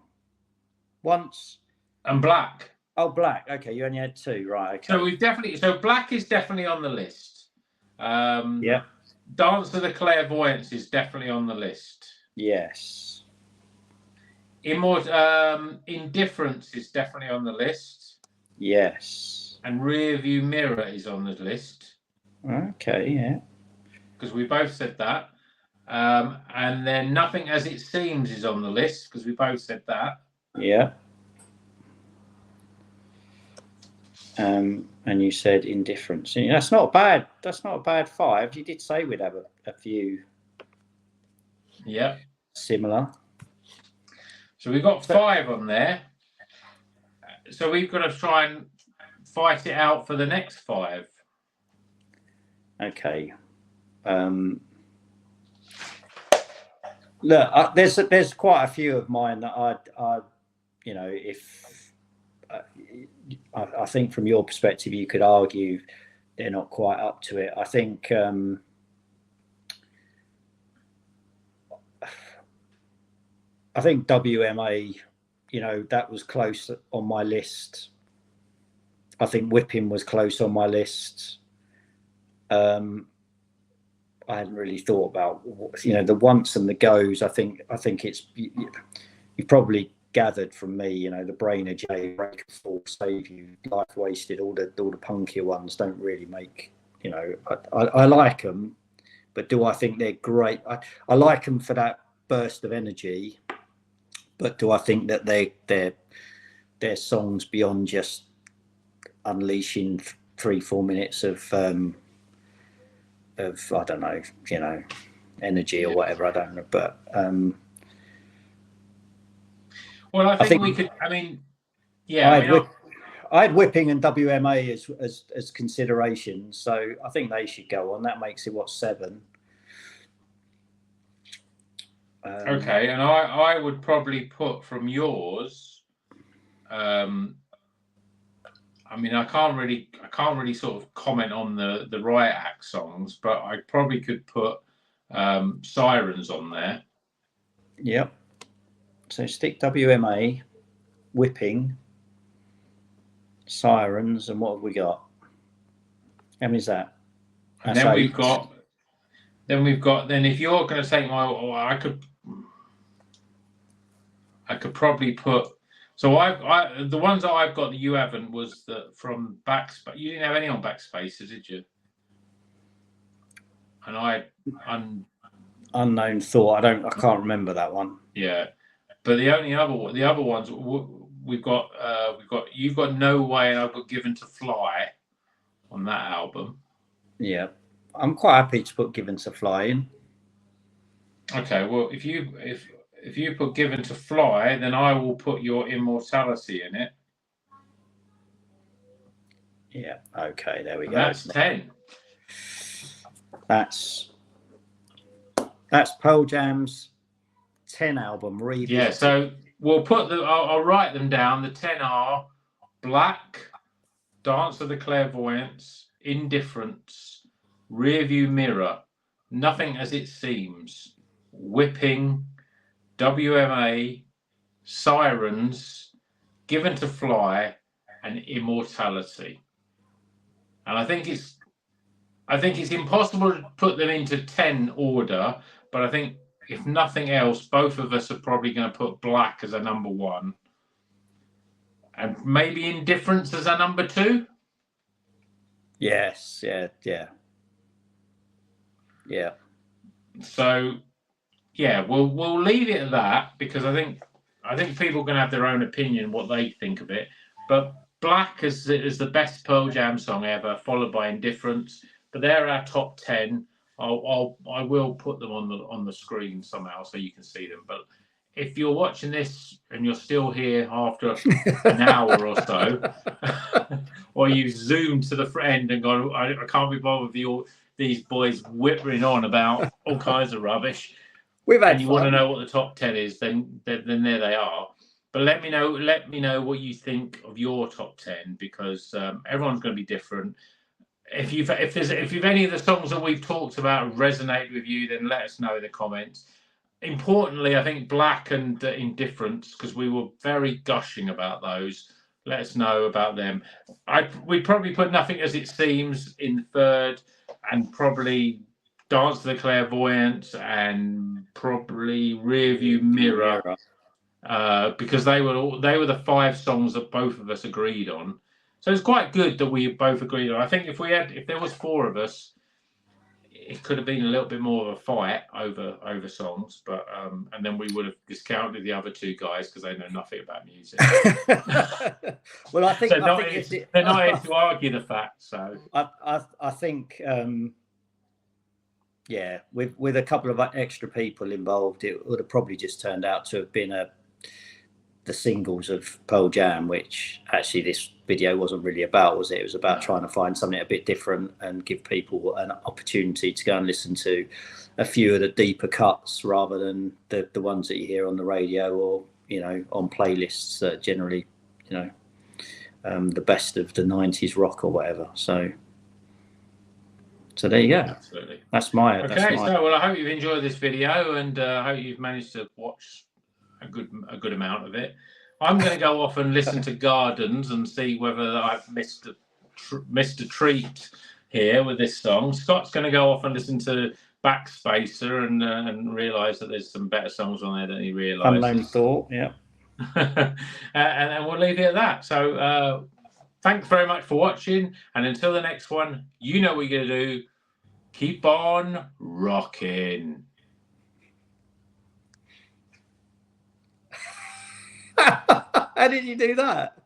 Once. And Black. Oh, Black. Okay, you only had 2, right? Okay. So Black is definitely on the list. Yeah. Dance of the Clairvoyants is definitely on the list. Yes. Indifference is definitely on the list. Yes. And Rearview Mirror is on the list. Okay, yeah. Because we both said that. And then Nothing As It Seems is on the list because we both said that. Yeah. And you said Indifference. That's not bad. That's not a bad 5. You did say we'd have a few. Yeah. Similar. So we've got 5 on there. So we've got to try and fight it out for the next 5. Okay. Look, there's quite a few of mine that I if I think from your perspective you could argue they're not quite up to it. I think WMA, that was close on my list. I think Whipping was close on my list. I hadn't really thought about the once and the goes. I think it's you've probably gathered from me. The Brain of J, Break a Fall, Save You, Life Wasted. All the punkier ones don't really make. I like them, but do I think they're great? I like them for that burst of energy, but do I think that they're songs beyond just unleashing 3-4 minutes of I don't know, energy or whatever. I don't know, but well, I think we could. I mean, yeah. I had Whipping and WMA as consideration, so I think they should go on. That makes it 7. Okay, and I would probably put from yours. I mean, I can't really sort of comment on the Riot Act songs, but I probably could put Sirens on there. Yep. So stick WMA, Whipping, Sirens, and what have we got? How many is that? And then we've got. Then if you're going to take I could probably put. So I the ones that I've got that you haven't was from Backspace. You didn't have any on Backspaces, did you? And Unknown Thought. I can't remember that one. Yeah, but the other ones we've got you've got No Way and I've got Given to Fly on that album. Yeah, I'm quite happy to put Given to Fly in. Okay, well if you put Given to Fly, then I will put Your Immortality in it. Yeah. Okay. There we go. That's 10. That's Pearl Jam's 10 album review. Yeah. So we'll put I'll write them down. The 10 are Black, Dance of the Clairvoyants, Indifference, Rearview Mirror, Nothing As It Seems, Whipping, WMA, Sirens, Given to Fly, and Immortality. And I think it's impossible to put them into 10 order, but I think if nothing else, both of us are probably going to put Black as a number 1. And maybe Indifference as a number 2? Yes, yeah. So, yeah, we'll leave it at that because I think people are going to have their own opinion what they think of it. But Black is the best Pearl Jam song ever, followed by Indifference. But they're our top 10. I will put them on the screen somehow so you can see them. But if you're watching this and you're still here after an hour or so, or you zoom to the friend and go, I can't be bothered with these boys whippering on about all kinds of rubbish. And you want to know what the top 10 is, then there they are. But let me know what you think of your top 10 because everyone's going to be different. If you've any of the songs that we've talked about resonate with you, then let us know in the comments. importantly, I think Black and Indifference, because we were very gushing about those. Let us know about them. We'd probably put Nothing As It Seems in third, and probably Dance to the Clairvoyance, and probably Rearview Mirror, because they were the 5 songs that both of us agreed on. So it's quite good that we both agreed on. I think if there was 4 of us, it could have been a little bit more of a fight over songs, but and then we would have discounted the other 2 guys because they know nothing about music. Well, I think they're not here to argue the fact. So I think yeah, with a couple of extra people involved, it would have probably just turned out to have been the singles of Pearl Jam, which actually this video wasn't really about, was it? It was about trying to find something a bit different and give people an opportunity to go and listen to a few of the deeper cuts rather than the ones that you hear on the radio or, you know, on playlists that generally, you know, the best of the 90s rock or whatever. So there you go. Absolutely. That's my. So well, I hope you've enjoyed this video, and I hope you've managed to watch a good amount of it. I'm going to go off and listen to Gardens and see whether I've missed a treat here with this song. Scott's going to go off and listen to Backspacer and realise that there's some better songs on there than he realises. Unknown Thought, yeah. and we'll leave it at that. So thanks very much for watching, and until the next one, you know what you're going to do. Keep on rocking. How did you do that?